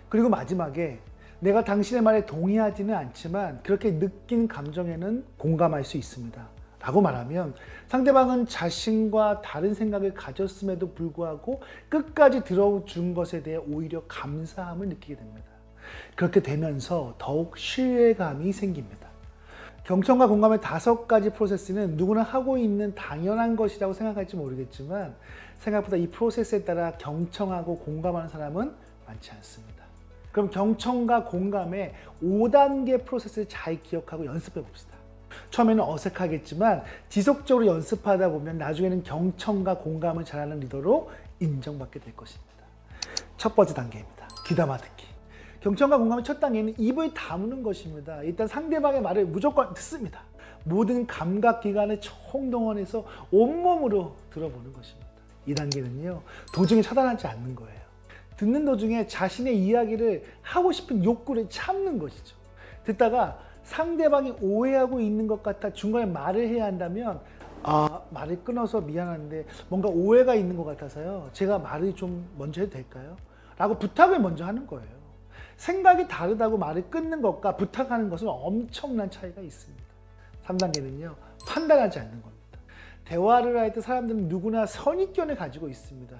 그리고 마지막에 내가 당신의 말에 동의하지는 않지만 그렇게 느낀 감정에는 공감할 수 있습니다. 라고 말하면 상대방은 자신과 다른 생각을 가졌음에도 불구하고 끝까지 들어준 것에 대해 오히려 감사함을 느끼게 됩니다. 그렇게 되면서 더욱 신뢰감이 생깁니다. 경청과 공감의 5가지 프로세스는 누구나 하고 있는 당연한 것이라고 생각할지 모르겠지만 생각보다 이 프로세스에 따라 경청하고 공감하는 사람은 많지 않습니다. 그럼 경청과 공감의 5단계 프로세스를 잘 기억하고 연습해 봅시다. 처음에는 어색하겠지만 지속적으로 연습하다 보면 나중에는 경청과 공감을 잘하는 리더로 인정받게 될 것입니다. 첫 번째 단계입니다. 귀담아 듣기. 경청과 공감의 첫 단계는 입을 다무는 것입니다. 일단 상대방의 말을 무조건 듣습니다. 모든 감각기관을 총동원해서 온몸으로 들어보는 것입니다. 이 단계는요, 도중에 차단하지 않는 거예요. 듣는 도중에 자신의 이야기를 하고 싶은 욕구를 참는 것이죠. 듣다가 상대방이 오해하고 있는 것 같아 중간에 말을 해야 한다면 말을 끊어서 미안한데 뭔가 오해가 있는 것 같아서요. 제가 말을 좀 먼저 해도 될까요? 라고 부탁을 먼저 하는 거예요. 생각이 다르다고 말을 끊는 것과 부탁하는 것은 엄청난 차이가 있습니다. 3단계는요. 판단하지 않는 겁니다. 대화를 할 때 사람들은 누구나 선입견을 가지고 있습니다.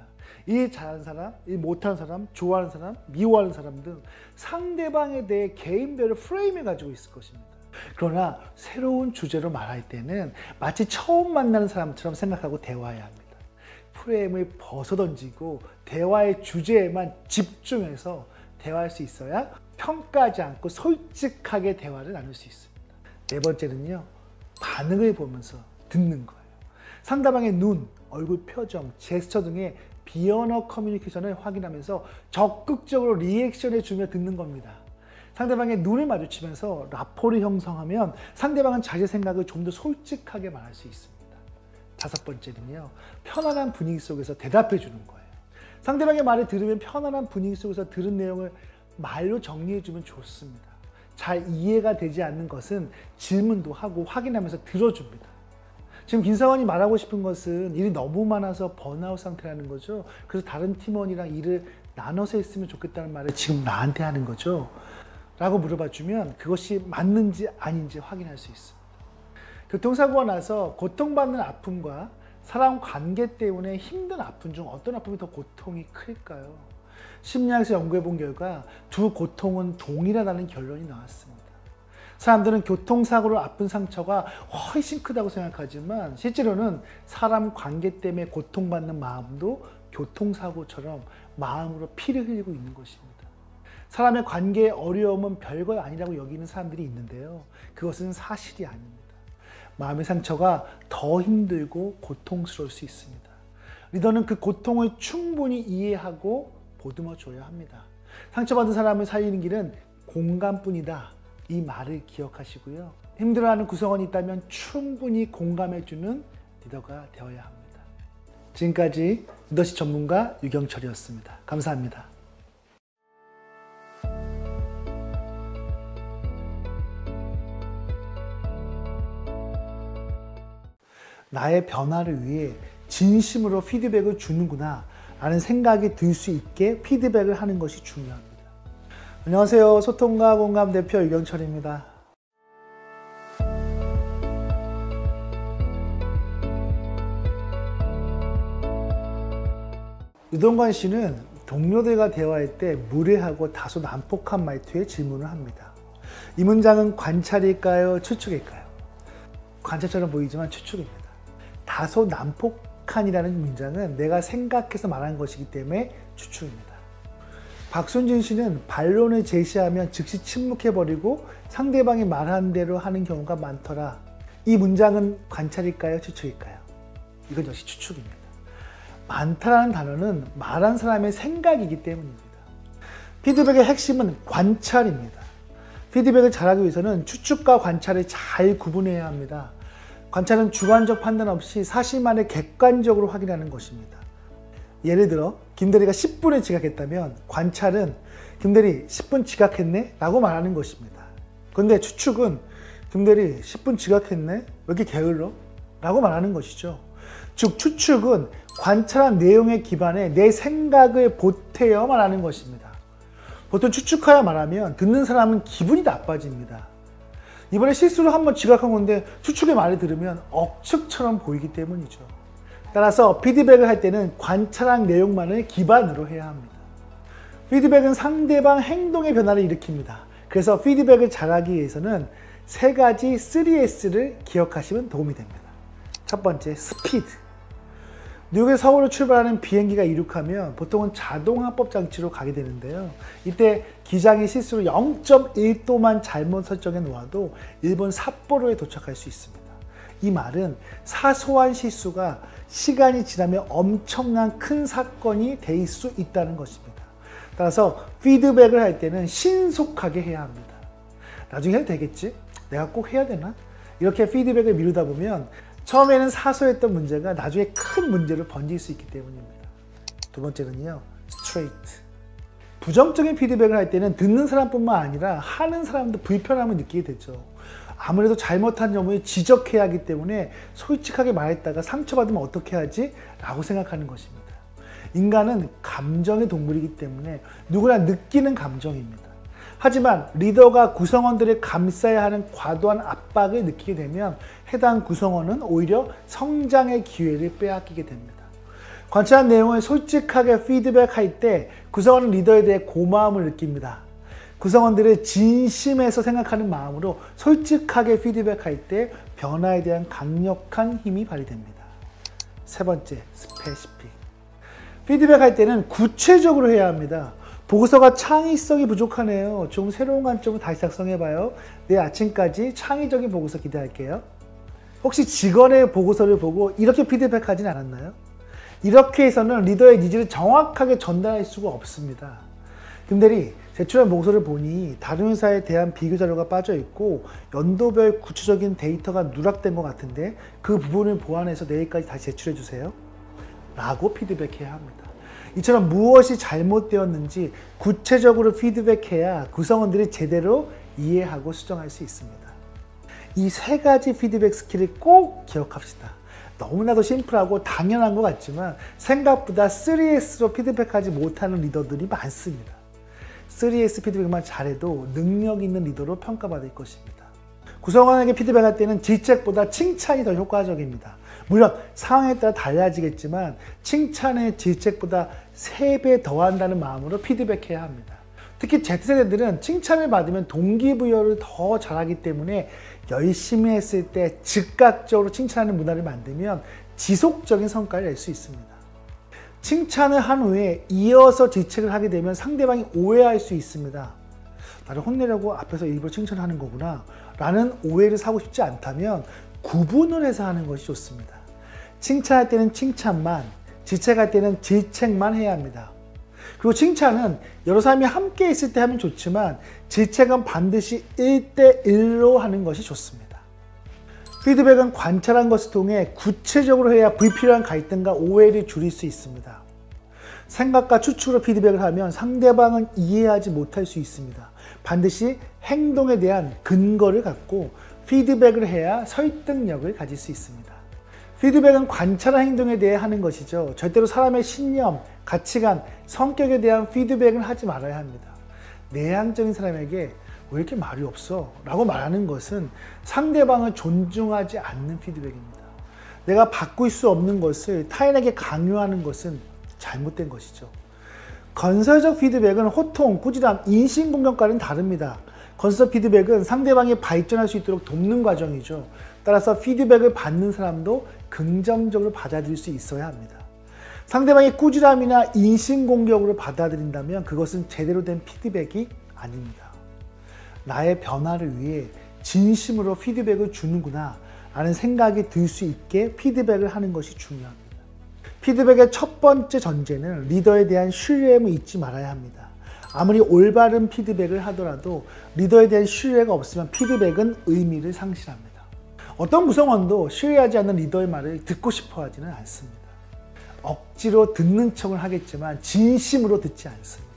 일 잘하는 사람, 일 못하는 사람, 좋아하는 사람, 미워하는 사람 등 상대방에 대해 개인별의 프레임을 가지고 있을 것입니다. 그러나 새로운 주제로 말할 때는 마치 처음 만나는 사람처럼 생각하고 대화해야 합니다. 프레임을 벗어던지고 대화의 주제에만 집중해서 대화할 수 있어야 평가하지 않고 솔직하게 대화를 나눌 수 있습니다. 네 번째는요, 반응을 보면서 듣는 거예요. 상대방의 눈, 얼굴 표정, 제스처 등의 비언어 커뮤니케이션을 확인하면서 적극적으로 리액션을 주며 듣는 겁니다. 상대방의 눈을 마주치면서 라포를 형성하면 상대방은 자기 생각을 좀 더 솔직하게 말할 수 있습니다. 5번째는요, 편안한 분위기 속에서 대답해 주는 거예요. 상대방의 말을 들으면 편안한 분위기 속에서 들은 내용을 말로 정리해 주면 좋습니다. 잘 이해가 되지 않는 것은 질문도 하고 확인하면서 들어줍니다. 지금 김사원이 말하고 싶은 것은 일이 너무 많아서 번아웃 상태라는 거죠. 그래서 다른 팀원이랑 일을 나눠서 했으면 좋겠다는 말을 지금 나한테 하는 거죠. 라고 물어봐 주면 그것이 맞는지 아닌지 확인할 수 있습니다. 교통사고가 나서 고통받는 아픔과 사람 관계 때문에 힘든 아픔 중 어떤 아픔이 더 고통이 클까요? 심리학에서 연구해 본 결과 두 고통은 동일하다는 결론이 나왔습니다. 사람들은 교통사고로 아픈 상처가 훨씬 크다고 생각하지만 실제로는 사람 관계 때문에 고통받는 마음도 교통사고처럼 마음으로 피를 흘리고 있는 것입니다. 사람의 관계의 어려움은 별거 아니라고 여기는 사람들이 있는데요. 그것은 사실이 아닙니다. 마음의 상처가 더 힘들고 고통스러울 수 있습니다. 리더는 그 고통을 충분히 이해하고 보듬어 줘야 합니다. 상처받은 사람을 살리는 길은 공감뿐이다. 이 말을 기억하시고요. 힘들어하는 구성원이 있다면 충분히 공감해주는 리더가 되어야 합니다. 지금까지 리더십 전문가 유경철이었습니다. 감사합니다. 나의 변화를 위해 진심으로 피드백을 주는구나 라는 생각이 들 수 있게 피드백을 하는 것이 중요합니다. 안녕하세요. 소통과 공감 대표 유경철입니다. 유동관 씨는 동료들과 대화할 때 무례하고 다소 난폭한 말투에 질문을 합니다. 이 문장은 관찰일까요? 추측일까요? 관찰처럼 보이지만 추측입니다. 다소 난폭한이라는 문장은 내가 생각해서 말한 것이기 때문에 추측입니다. 박순진 씨는 반론을 제시하면 즉시 침묵해버리고 상대방이 말한 대로 하는 경우가 많더라. 이 문장은 관찰일까요? 추측일까요? 이건 역시 추측입니다. 많다라는 단어는 말한 사람의 생각이기 때문입니다. 피드백의 핵심은 관찰입니다. 피드백을 잘하기 위해서는 추측과 관찰을 잘 구분해야 합니다. 관찰은 주관적 판단 없이 사실만을 객관적으로 확인하는 것입니다. 예를 들어 김대리가 10분에 지각했다면 관찰은 김대리 10분 지각했네? 라고 말하는 것입니다. 그런데 추측은 김대리 10분 지각했네? 왜 이렇게 게을러? 라고 말하는 것이죠. 즉 추측은 관찰한 내용에 기반해 내 생각을 보태어 말하는 것입니다. 보통 추측하여 말하면 듣는 사람은 기분이 나빠집니다. 이번에 실수로 한번 지각한 건데 추측의 말을 들으면 억측처럼 보이기 때문이죠. 따라서 피드백을 할 때는 관찰한 내용만을 기반으로 해야 합니다. 피드백은 상대방 행동의 변화를 일으킵니다. 그래서 피드백을 잘하기 위해서는 세 가지 3S를 기억하시면 도움이 됩니다. 첫 번째, 스피드. 뉴욕에서 서울로 출발하는 비행기가 이륙하면 보통은 자동 합법 장치로 가게 되는데요. 이때 기장이 실수로 0.1도만 잘못 설정해 놓아도 일본 삿포로에 도착할 수 있습니다. 이 말은 사소한 실수가 시간이 지나면 엄청난 큰 사건이 될 수 있다는 것입니다. 따라서 피드백을 할 때는 신속하게 해야 합니다. 나중에 해도 되겠지? 내가 꼭 해야 되나? 이렇게 피드백을 미루다 보면 처음에는 사소했던 문제가 나중에 큰 문제로 번질 수 있기 때문입니다. 두 번째는요, 스트레이트. 부정적인 피드백을 할 때는 듣는 사람뿐만 아니라 하는 사람도 불편함을 느끼게 되죠. 아무래도 잘못한 점을 지적해야 하기 때문에 솔직하게 말했다가 상처받으면 어떻게 하지? 라고 생각하는 것입니다. 인간은 감정의 동물이기 때문에 누구나 느끼는 감정입니다. 하지만 리더가 구성원들을 감싸야 하는 과도한 압박을 느끼게 되면 해당 구성원은 오히려 성장의 기회를 빼앗기게 됩니다. 관찰한 내용을 솔직하게 피드백할 때 구성원은 리더에 대해 고마움을 느낍니다. 구성원들을 진심에서 생각하는 마음으로 솔직하게 피드백할 때 변화에 대한 강력한 힘이 발휘됩니다. 세 번째, 스페시픽. 피드백할 때는 구체적으로 해야 합니다. 보고서가 창의성이 부족하네요. 좀 새로운 관점으로 다시 작성해봐요. 내일 아침까지 창의적인 보고서 기대할게요. 혹시 직원의 보고서를 보고 이렇게 피드백하진 않았나요? 이렇게 해서는 리더의 니즈를 정확하게 전달할 수가 없습니다. 김대리, 제출한 보고서를 보니 다른 회사에 대한 비교 자료가 빠져 있고 연도별 구체적인 데이터가 누락된 것 같은데 그 부분을 보완해서 내일까지 다시 제출해 주세요. 라고 피드백해야 합니다. 이처럼 무엇이 잘못되었는지 구체적으로 피드백해야 구성원들이 제대로 이해하고 수정할 수 있습니다. 이 세 가지 피드백 스킬을 꼭 기억합시다. 너무나도 심플하고 당연한 것 같지만 생각보다 3S로 피드백하지 못하는 리더들이 많습니다. 3S 피드백만 잘해도 능력 있는 리더로 평가받을 것입니다. 구성원에게 피드백할 때는 질책보다 칭찬이 더 효과적입니다. 물론 상황에 따라 달라지겠지만 칭찬을 질책보다 3배 더한다는 마음으로 피드백해야 합니다. 특히 Z세대들은 칭찬을 받으면 동기부여를 더 잘하기 때문에 열심히 했을 때 즉각적으로 칭찬하는 문화를 만들면 지속적인 성과를 낼 수 있습니다. 칭찬을 한 후에 이어서 질책을 하게 되면 상대방이 오해할 수 있습니다. 나를 혼내려고 앞에서 일부러 칭찬하는 거구나 라는 오해를 사고 싶지 않다면 구분을 해서 하는 것이 좋습니다. 칭찬할 때는 칭찬만, 질책할 때는 질책만 해야 합니다. 그리고 칭찬은 여러 사람이 함께 있을 때 하면 좋지만 질책은 반드시 1대1로 하는 것이 좋습니다. 피드백은 관찰한 것을 통해 구체적으로 해야 불필요한 갈등과 오해를 줄일 수 있습니다. 생각과 추측으로 피드백을 하면 상대방은 이해하지 못할 수 있습니다. 반드시 행동에 대한 근거를 갖고 피드백을 해야 설득력을 가질 수 있습니다. 피드백은 관찰한 행동에 대해 하는 것이죠. 절대로 사람의 신념, 가치관, 성격에 대한 피드백은 하지 말아야 합니다. 내향적인 사람에게 왜 이렇게 말이 없어? 라고 말하는 것은 상대방을 존중하지 않는 피드백입니다. 내가 바꿀 수 없는 것을 타인에게 강요하는 것은 잘못된 것이죠. 건설적 피드백은 호통, 꾸지람, 인신공격과는 다릅니다. 건설적 피드백은 상대방이 발전할 수 있도록 돕는 과정이죠. 따라서 피드백을 받는 사람도 긍정적으로 받아들일 수 있어야 합니다. 상대방이 꾸지람이나 인신공격으로 받아들인다면 그것은 제대로 된 피드백이 아닙니다. 나의 변화를 위해 진심으로 피드백을 주는구나 라는 생각이 들 수 있게 피드백을 하는 것이 중요합니다. 피드백의 첫 번째 전제는 리더에 대한 신뢰임을 잊지 말아야 합니다. 아무리 올바른 피드백을 하더라도 리더에 대한 신뢰가 없으면 피드백은 의미를 상실합니다. 어떤 구성원도 신뢰하지 않는 리더의 말을 듣고 싶어 하지는 않습니다. 억지로 듣는 척을 하겠지만 진심으로 듣지 않습니다.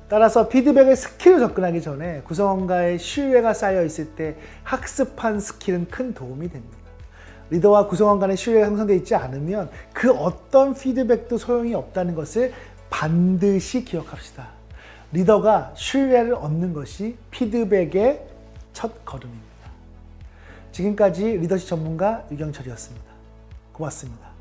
따라서 피드백의 스킬로 접근하기 전에 구성원과의 신뢰가 쌓여 있을 때 학습한 스킬은 큰 도움이 됩니다. 리더와 구성원 간의 신뢰가 형성되어 있지 않으면 그 어떤 피드백도 소용이 없다는 것을 반드시 기억합시다. 리더가 신뢰를 얻는 것이 피드백의 첫 걸음입니다. 지금까지 리더십 전문가 유경철이었습니다. 고맙습니다.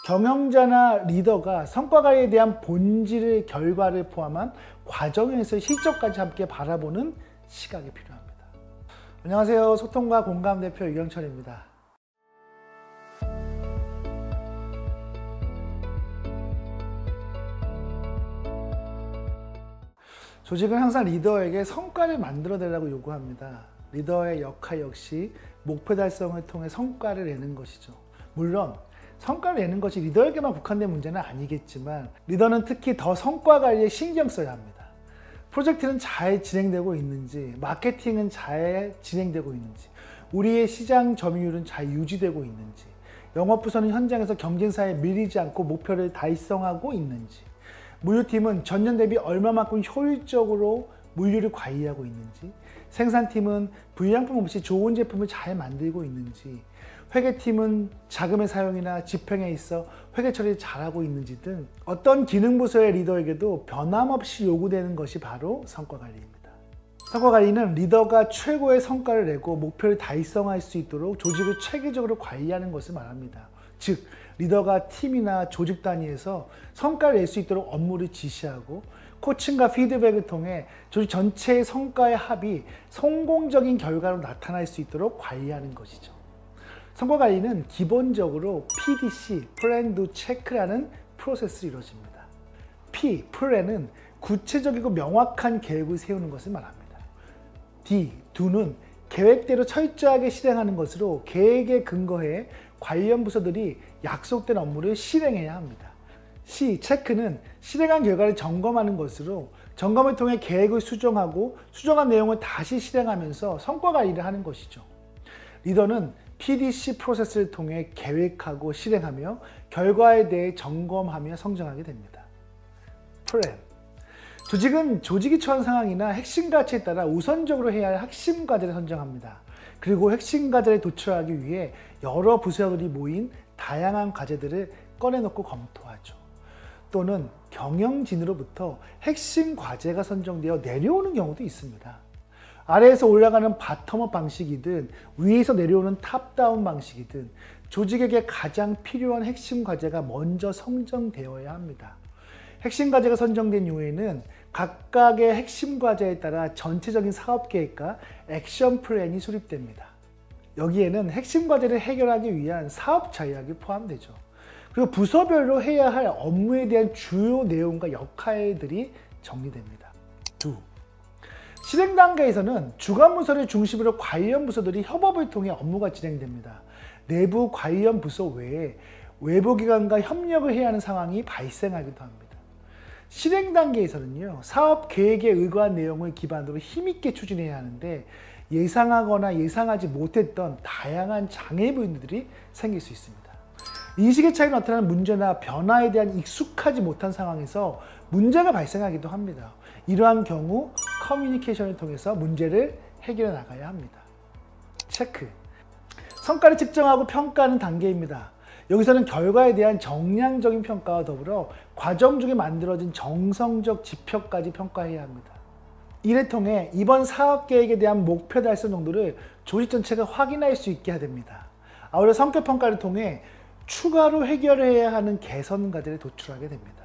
경영자나 리더가 성과에 대한 본질의 결과를 포함한 과정에서 실적까지 함께 바라보는 시각이 필요합니다. 안녕하세요. 소통과 공감 대표 유경철입니다. 조직은 항상 리더에게 성과를 만들어내라고 요구합니다. 리더의 역할 역시 목표 달성을 통해 성과를 내는 것이죠. 물론 성과를 내는 것이 리더에게만 국한된 문제는 아니겠지만 리더는 특히 더 성과 관리에 신경 써야 합니다. 프로젝트는 잘 진행되고 있는지, 마케팅은 잘 진행되고 있는지, 우리의 시장 점유율은 잘 유지되고 있는지, 영업부서는 현장에서 경쟁사에 밀리지 않고 목표를 달성하고 있는지, 물류팀은 전년 대비 얼마만큼 효율적으로 물류를 관리하고 있는지, 생산팀은 불량품 없이 좋은 제품을 잘 만들고 있는지, 회계팀은 자금의 사용이나 집행에 있어 회계 처리를 잘하고 있는지 등 어떤 기능부서의 리더에게도 변함없이 요구되는 것이 바로 성과관리입니다. 성과관리는 리더가 최고의 성과를 내고 목표를 달성할 수 있도록 조직을 체계적으로 관리하는 것을 말합니다. 즉, 리더가 팀이나 조직 단위에서 성과를 낼 수 있도록 업무를 지시하고 코칭과 피드백을 통해 조직 전체의 성과의 합이 성공적인 결과로 나타날 수 있도록 관리하는 것이죠. 성과관리는 기본적으로 PDC, Plan, Do, Check라는 프로세스로 이루어집니다. P, Plan은 구체적이고 명확한 계획을 세우는 것을 말합니다. D, Do는 계획대로 철저하게 실행하는 것으로 계획에 근거해 관련 부서들이 약속된 업무를 실행해야 합니다. C, Check는 실행한 결과를 점검하는 것으로 점검을 통해 계획을 수정하고 수정한 내용을 다시 실행하면서 성과관리를 하는 것이죠. 리더는 PDC 프로세스를 통해 계획하고 실행하며 결과에 대해 점검하며 성장하게 됩니다. Plan. 조직은 조직이 처한 상황이나 핵심 가치에 따라 우선적으로 해야 할 핵심 과제를 선정합니다. 그리고 핵심 과제를 도출하기 위해 여러 부서들이 모인 다양한 과제들을 꺼내놓고 검토하죠. 또는 경영진으로부터 핵심 과제가 선정되어 내려오는 경우도 있습니다. 아래에서 올라가는 바텀업 방식이든 위에서 내려오는 탑다운 방식이든 조직에게 가장 필요한 핵심 과제가 먼저 선정되어야 합니다. 핵심 과제가 선정된 이후에는 각각의 핵심 과제에 따라 전체적인 사업 계획과 액션 플랜이 수립됩니다. 여기에는 핵심 과제를 해결하기 위한 사업 전략이 포함되죠. 그리고 부서별로 해야 할 업무에 대한 주요 내용과 역할들이 정리됩니다. 실행 단계에서는 주관 부서를 중심으로 관련 부서들이 협업을 통해 업무가 진행됩니다. 내부 관련 부서 외에 외부 기관과 협력을 해야 하는 상황이 발생하기도 합니다. 실행 단계에서는요, 사업 계획에 의거한 내용을 기반으로 힘있게 추진해야 하는데 예상하거나 예상하지 못했던 다양한 장애 부분들이 생길 수 있습니다. 인식의 차이로 나타나는 문제나 변화에 대한 익숙하지 못한 상황에서 문제가 발생하기도 합니다. 이러한 경우 커뮤니케이션을 통해서 문제를 해결해 나가야 합니다. 체크. 성과를 측정하고 평가하는 단계입니다. 여기서는 결과에 대한 정량적인 평가와 더불어 과정 중에 만들어진 정성적 지표까지 평가해야 합니다. 이를 통해 이번 사업 계획에 대한 목표 달성 정도를 조직 전체가 확인할 수 있게 됩니다. 아울러 성격 평가를 통해 추가로 해결해야 하는 개선 과제를 도출하게 됩니다.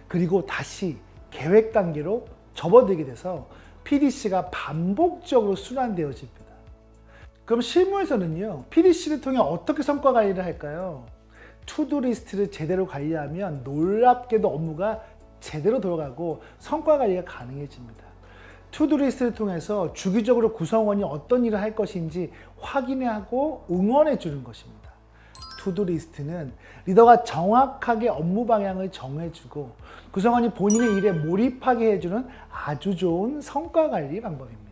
그리고 다시 계획 단계로 접어들게 돼서 PDC가 반복적으로 순환되어집니다. 그럼 실무에서는요, PDC를 통해 어떻게 성과 관리를 할까요? 투두 리스트를 제대로 관리하면 놀랍게도 업무가 제대로 돌아가고 성과 관리가 가능해집니다. 투두 리스트를 통해서 주기적으로 구성원이 어떤 일을 할 것인지 확인하고 응원해 주는 것입니다. 투두 리스트는 리더가 정확하게 업무 방향을 정해주고 구성원이 본인의 일에 몰입하게 해주는 아주 좋은 성과 관리 방법입니다.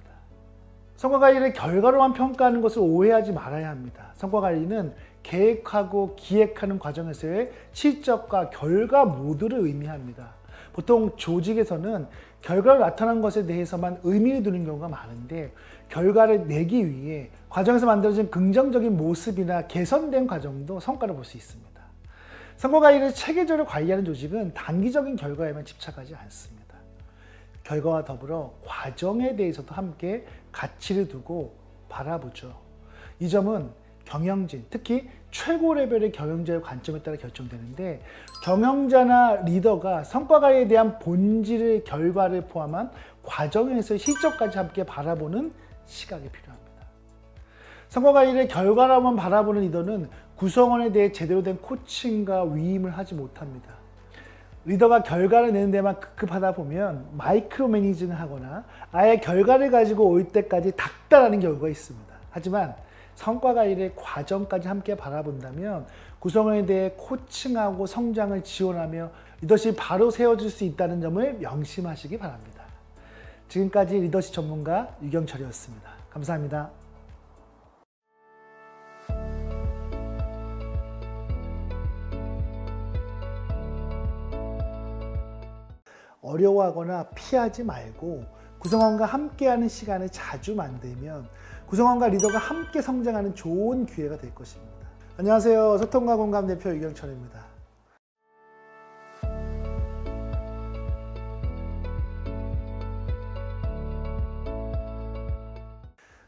성과 관리를 결과로만 평가하는 것을 오해하지 말아야 합니다. 성과 관리는 계획하고 기획하는 과정에서의 실적과 결과 모두를 의미합니다. 보통 조직에서는 결과로 나타난 것에 대해서만 의미를 두는 경우가 많은데 결과를 내기 위해 과정에서 만들어진 긍정적인 모습이나 개선된 과정도 성과를 볼 수 있습니다. 성과 관리를 체계적으로 관리하는 조직은 단기적인 결과에만 집착하지 않습니다. 결과와 더불어 과정에 대해서도 함께 가치를 두고 바라보죠. 이 점은 경영진, 특히 최고 레벨의 경영자의 관점에 따라 결정되는데 경영자나 리더가 성과 관리에 대한 본질의 결과를 포함한 과정에서 실적까지 함께 바라보는 시각이 필요합니다. 성과 관리를 결과로만 바라보는 리더는 구성원에 대해 제대로 된 코칭과 위임을 하지 못합니다. 리더가 결과를 내는 데만 급급하다 보면 마이크로 매니징을 하거나 아예 결과를 가지고 올 때까지 닥달하는 경우가 있습니다. 하지만 성과 관리의 과정까지 함께 바라본다면 구성원에 대해 코칭하고 성장을 지원하며 리더십이 바로 세워질 수 있다는 점을 명심하시기 바랍니다. 지금까지 리더십 전문가 유경철이었습니다. 감사합니다. 어려워하거나 피하지 말고 구성원과 함께하는 시간을 자주 만들면 구성원과 리더가 함께 성장하는 좋은 기회가 될 것입니다. 안녕하세요. 소통과 공감 대표 유경철입니다.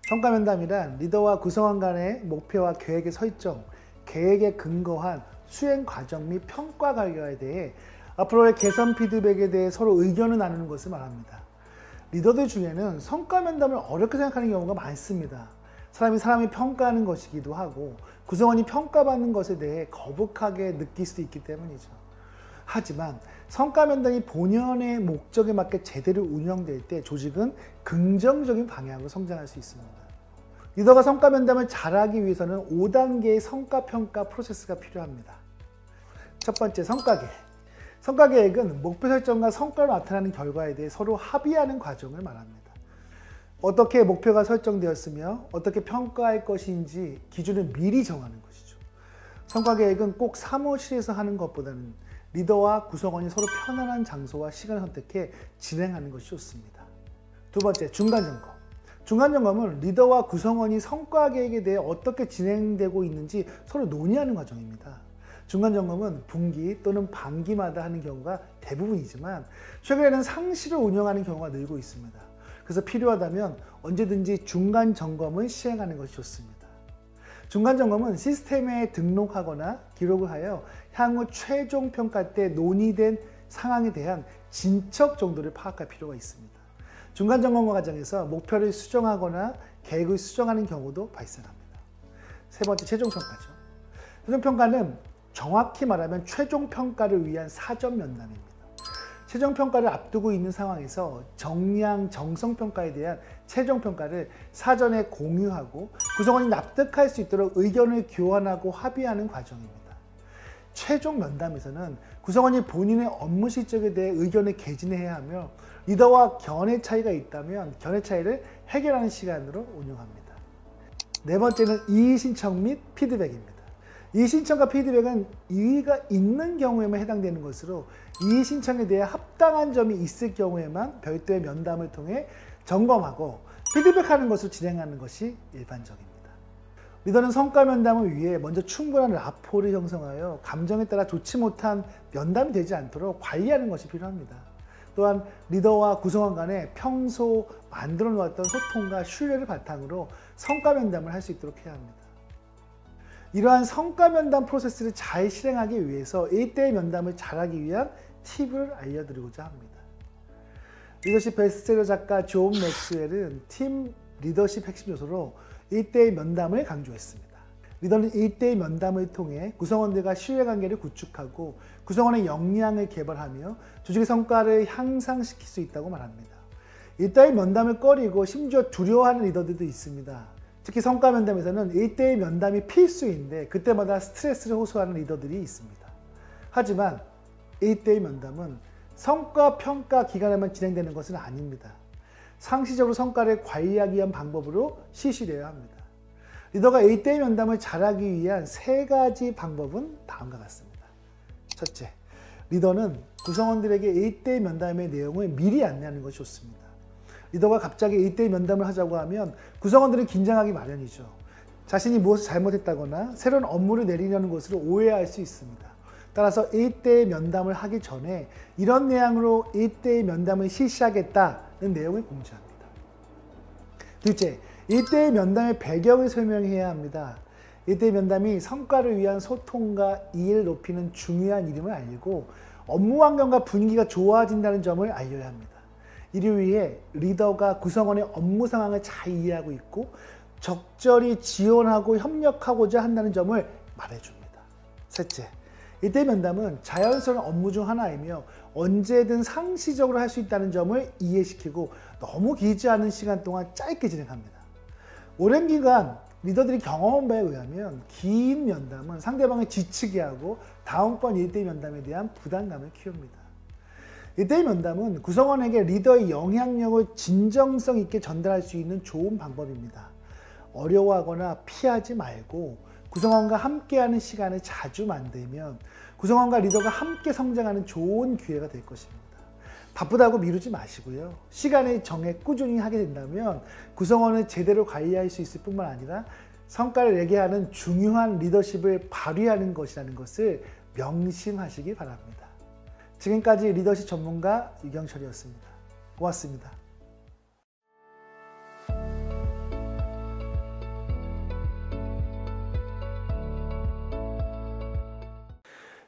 성과 면담이란 리더와 구성원 간의 목표와 계획의 설정, 계획에 근거한 수행 과정 및 평가 결과에 대해 앞으로의 개선 피드백에 대해 서로 의견을 나누는 것을 말합니다. 리더들 중에는 성과 면담을 어렵게 생각하는 경우가 많습니다. 사람이 평가하는 것이기도 하고 구성원이 평가받는 것에 대해 거북하게 느낄 수도 있기 때문이죠. 하지만 성과 면담이 본연의 목적에 맞게 제대로 운영될 때 조직은 긍정적인 방향으로 성장할 수 있습니다. 리더가 성과 면담을 잘하기 위해서는 5단계의 성과 평가 프로세스가 필요합니다. 첫 번째, 성과 계획. 성과 계획은 목표 설정과 성과로 나타나는 결과에 대해 서로 합의하는 과정을 말합니다. 어떻게 목표가 설정되었으며 어떻게 평가할 것인지 기준을 미리 정하는 것이죠. 성과 계획은 꼭 사무실에서 하는 것보다는 리더와 구성원이 서로 편안한 장소와 시간을 선택해 진행하는 것이 좋습니다. 두 번째, 중간점검. 중간점검은 리더와 구성원이 성과 계획에 대해 어떻게 진행되고 있는지 서로 논의하는 과정입니다. 중간점검은 분기 또는 반기마다 하는 경우가 대부분이지만 최근에는 상시로 운영하는 경우가 늘고 있습니다. 그래서 필요하다면 언제든지 중간점검을 시행하는 것이 좋습니다. 중간점검은 시스템에 등록하거나 기록을 하여 향후 최종 평가 때 논의된 상황에 대한 진척 정도를 파악할 필요가 있습니다. 중간점검 과정에서 목표를 수정하거나 계획을 수정하는 경우도 발생합니다. 세 번째, 최종평가죠. 최종평가는 정확히 말하면 최종평가를 위한 사전 면담입니다. 최종평가를 앞두고 있는 상황에서 정량, 정성평가에 대한 최종평가를 사전에 공유하고 구성원이 납득할 수 있도록 의견을 교환하고 합의하는 과정입니다. 최종 면담에서는 구성원이 본인의 업무 실적에 대해 의견을 개진해야 하며 리더와 견해 차이가 있다면 견해 차이를 해결하는 시간으로 운영합니다. 네 번째는 이의 신청 및 피드백입니다. 이의 신청과 피드백은 이의가 있는 경우에만 해당되는 것으로 이의 신청에 대해 합당한 점이 있을 경우에만 별도의 면담을 통해 점검하고 피드백하는 것으로 진행하는 것이 일반적입니다. 리더는 성과 면담을 위해 먼저 충분한 라포를 형성하여 감정에 따라 좋지 못한 면담이 되지 않도록 관리하는 것이 필요합니다. 또한 리더와 구성원 간에 평소 만들어 놓았던 소통과 신뢰를 바탕으로 성과 면담을 할 수 있도록 해야 합니다. 이러한 성과 면담 프로세스를 잘 실행하기 위해서 1대1 면담을 잘하기 위한 팁을 알려드리고자 합니다. 리더십 베스트셀러 작가 존 맥스웰은 팀 리더십 핵심 요소로 1대1 면담을 강조했습니다. 리더는 1대1 면담을 통해 구성원들과 신뢰관계를 구축하고 구성원의 역량을 개발하며 조직의 성과를 향상시킬 수 있다고 말합니다. 1대1 면담을 꺼리고 심지어 두려워하는 리더들도 있습니다. 특히 성과 면담에서는 1대1 면담이 필수인데 그때마다 스트레스를 호소하는 리더들이 있습니다. 하지만 1대1 면담은 성과 평가 기간에만 진행되는 것은 아닙니다. 상시적으로 성과를 관리하기 위한 방법으로 실시되어야 합니다. 리더가 1대1 면담을 잘하기 위한 3가지 방법은 다음과 같습니다. 첫째, 리더는 구성원들에게 1대1 면담의 내용을 미리 안내하는 것이 좋습니다. 리더가 갑자기 1대1 면담을 하자고 하면 구성원들은 긴장하기 마련이죠. 자신이 무엇을 잘못했다거나 새로운 업무를 내리려는 것으로 오해할 수 있습니다. 따라서 1대1 면담을 하기 전에 이런 내용으로 1대1 면담을 실시하겠다는 내용을 공지합니다. 둘째, 1대1 면담의 배경을 설명해야 합니다. 1대1 면담이 성과를 위한 소통과 이해를 높이는 중요한 일임을 알고 업무 환경과 분위기가 좋아진다는 점을 알려야 합니다. 이를 위해 리더가 구성원의 업무 상황을 잘 이해하고 있고 적절히 지원하고 협력하고자 한다는 점을 말해줍니다. 셋째, 1대1 면담은 자연스러운 업무 중 하나이며 언제든 상시적으로 할 수 있다는 점을 이해시키고 너무 길지 않은 시간 동안 짧게 진행합니다. 오랜 기간 리더들이 경험한 바에 의하면 긴 면담은 상대방을 지치게 하고 다음번 1대1 면담에 대한 부담감을 키웁니다. 1대1 면담은 구성원에게 리더의 영향력을 진정성 있게 전달할 수 있는 좋은 방법입니다. 어려워하거나 피하지 말고 구성원과 함께하는 시간을 자주 만들면 구성원과 리더가 함께 성장하는 좋은 기회가 될 것입니다. 바쁘다고 미루지 마시고요. 시간을 정해 꾸준히 하게 된다면 구성원을 제대로 관리할 수 있을 뿐만 아니라 성과를 내게 하는 중요한 리더십을 발휘하는 것이라는 것을 명심하시기 바랍니다. 지금까지 리더십 전문가 유경철이었습니다. 고맙습니다.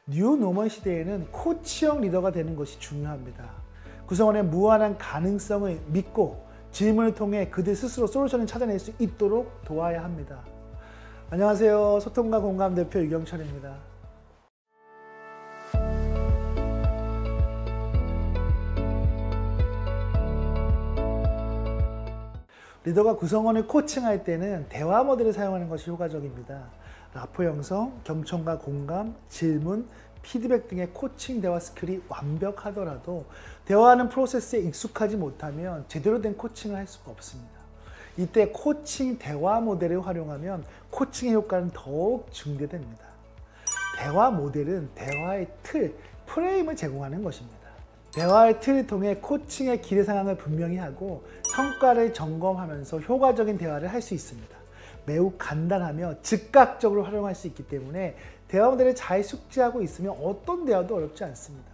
뉴노멀 시대에는 코치형 리더가 되는 것이 중요합니다. 구성원의 무한한 가능성을 믿고 질문을 통해 그들 스스로 솔루션을 찾아낼 수 있도록 도와야 합니다. 안녕하세요. 소통과 공감 대표 유경철입니다. 리더가 구성원을 코칭할 때는 대화 모델을 사용하는 것이 효과적입니다. 라포 형성, 경청과 공감, 질문, 피드백 등의 코칭 대화 스킬이 완벽하더라도 대화하는 프로세스에 익숙하지 못하면 제대로 된 코칭을 할 수가 없습니다. 이때 코칭 대화 모델을 활용하면 코칭의 효과는 더욱 증대됩니다. 대화 모델은 대화의 틀, 프레임을 제공하는 것입니다. 대화의 틀을 통해 코칭의 기대 상황을 분명히 하고 성과를 점검하면서 효과적인 대화를 할 수 있습니다. 매우 간단하며 즉각적으로 활용할 수 있기 때문에 대화 모델을 잘 숙지하고 있으면 어떤 대화도 어렵지 않습니다.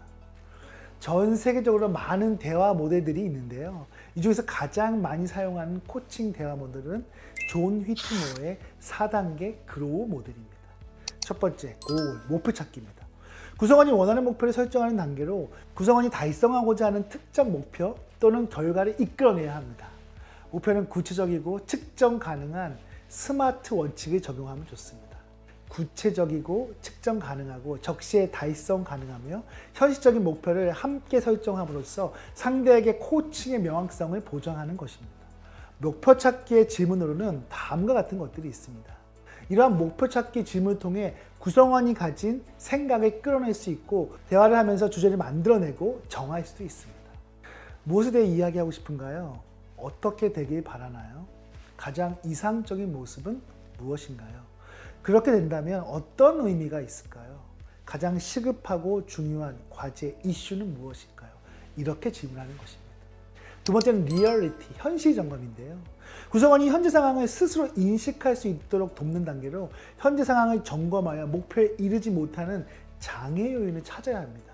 전 세계적으로 많은 대화 모델들이 있는데요. 이 중에서 가장 많이 사용하는 코칭 대화 모델은 존 휘트모어의 4단계 그로우 모델입니다. 첫 번째, 고울, 목표 찾기입니다. 구성원이 원하는 목표를 설정하는 단계로 구성원이 달성하고자 하는 특정 목표 또는 결과를 이끌어내야 합니다. 목표는 구체적이고 측정 가능한 스마트 원칙을 적용하면 좋습니다. 구체적이고 측정 가능하고 적시에 달성 가능하며 현실적인 목표를 함께 설정함으로써 상대에게 코칭의 명확성을 보장하는 것입니다. 목표 찾기의 질문으로는 다음과 같은 것들이 있습니다. 이러한 목표 찾기 질문을 통해 구성원이 가진 생각을 끌어낼 수 있고 대화를 하면서 주제를 만들어내고 정할 수도 있습니다. 무엇에 대해 이야기하고 싶은가요? 어떻게 되길 바라나요? 가장 이상적인 모습은 무엇인가요? 그렇게 된다면 어떤 의미가 있을까요? 가장 시급하고 중요한 과제, 이슈는 무엇일까요? 이렇게 질문하는 것입니다. 두 번째는 리얼리티, 현실 점검인데요. 구성원이 현재 상황을 스스로 인식할 수 있도록 돕는 단계로 현재 상황을 점검하여 목표에 이르지 못하는 장애 요인을 찾아야 합니다.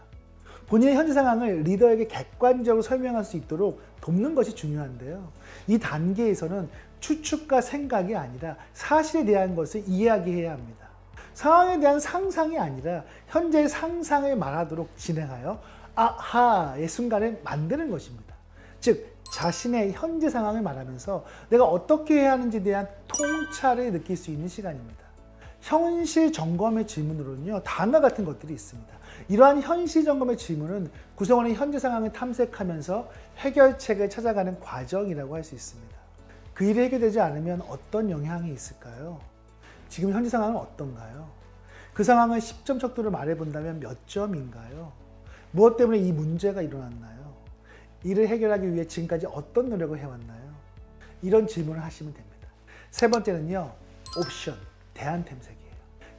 본인의 현재 상황을 리더에게 객관적으로 설명할 수 있도록 돕는 것이 중요한데요. 이 단계에서는 추측과 생각이 아니라 사실에 대한 것을 이야기해야 합니다. 상황에 대한 상상이 아니라 현재의 상상을 말하도록 진행하여 아하의 순간을 만드는 것입니다. 즉 자신의 현재 상황을 말하면서 내가 어떻게 해야 하는지에 대한 통찰을 느낄 수 있는 시간입니다. 현실 점검의 질문으로는요, 다음과 같은 것들이 있습니다. 이러한 현실 점검의 질문은 구성원의 현재 상황을 탐색하면서 해결책을 찾아가는 과정이라고 할 수 있습니다. 그 일이 해결되지 않으면 어떤 영향이 있을까요? 지금 현재 상황은 어떤가요? 그 상황을 10점 척도로 말해본다면 몇 점인가요? 무엇 때문에 이 문제가 일어났나요? 이를 해결하기 위해 지금까지 어떤 노력을 해왔나요? 이런 질문을 하시면 됩니다. 세 번째는요, 옵션, 대안 탐색이에요.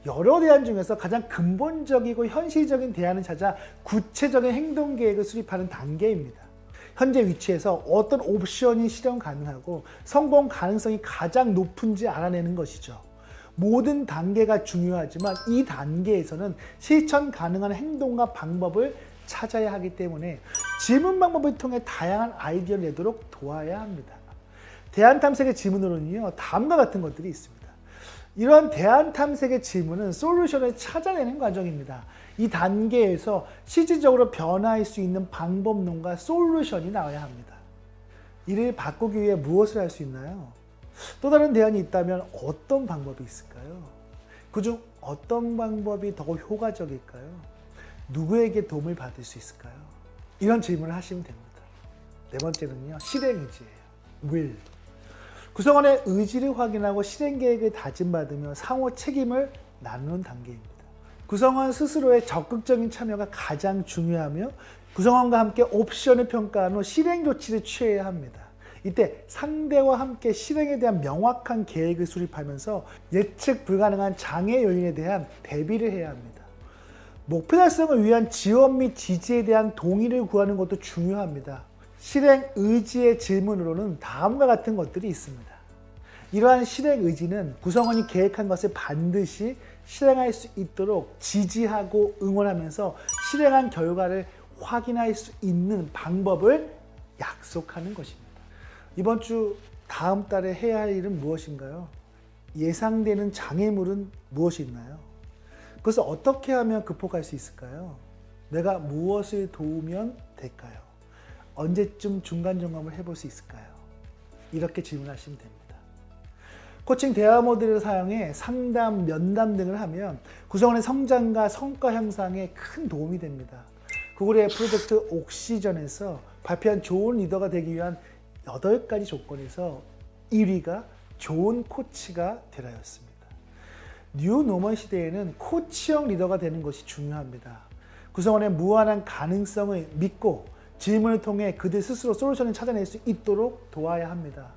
여러 대안 중에서 가장 근본적이고 현실적인 대안을 찾아 구체적인 행동 계획을 수립하는 단계입니다. 현재 위치에서 어떤 옵션이 실현 가능하고 성공 가능성이 가장 높은지 알아내는 것이죠. 모든 단계가 중요하지만 이 단계에서는 실천 가능한 행동과 방법을 찾아야 하기 때문에 질문 방법을 통해 다양한 아이디어를 내도록 도와야 합니다. 대안 탐색의 질문으로는요, 다음과 같은 것들이 있습니다. 이러한 대안 탐색의 질문은 솔루션을 찾아내는 과정입니다. 이 단계에서 실질적으로 변화할 수 있는 방법론과 솔루션이 나와야 합니다. 이를 바꾸기 위해 무엇을 할 수 있나요? 또 다른 대안이 있다면 어떤 방법이 있을까요? 그중 어떤 방법이 더 효과적일까요? 누구에게 도움을 받을 수 있을까요? 이런 질문을 하시면 됩니다. 네 번째는요, 실행의지예요. will. 구성원의 의지를 확인하고 실행 계획을 다짐받으며 상호 책임을 나누는 단계입니다. 구성원 스스로의 적극적인 참여가 가장 중요하며 구성원과 함께 옵션을 평가한 후 실행 조치를 취해야 합니다. 이때 상대와 함께 실행에 대한 명확한 계획을 수립하면서 예측 불가능한 장애 요인에 대한 대비를 해야 합니다. 목표 달성을 위한 지원 및 지지에 대한 동의를 구하는 것도 중요합니다. 실행 의지의 질문으로는 다음과 같은 것들이 있습니다. 이러한 실행 의지는 구성원이 계획한 것을 반드시 실행할 수 있도록 지지하고 응원하면서 실행한 결과를 확인할 수 있는 방법을 약속하는 것입니다. 이번 주 다음 달에 해야 할 일은 무엇인가요? 예상되는 장애물은 무엇이 있나요? 그것을 어떻게 하면 극복할 수 있을까요? 내가 무엇을 도우면 될까요? 언제쯤 중간 점검을 해볼 수 있을까요? 이렇게 질문하시면 됩니다. 코칭 대화 모델을 사용해 상담, 면담 등을 하면 구성원의 성장과 성과 향상에 큰 도움이 됩니다. 구글의 프로젝트 옥시전에서 발표한 좋은 리더가 되기 위한 8가지 조건에서 1위가 좋은 코치가 되라였습니다. 뉴 노멀 시대에는 코치형 리더가 되는 것이 중요합니다. 구성원의 무한한 가능성을 믿고 질문을 통해 그들 스스로 솔루션을 찾아낼 수 있도록 도와야 합니다.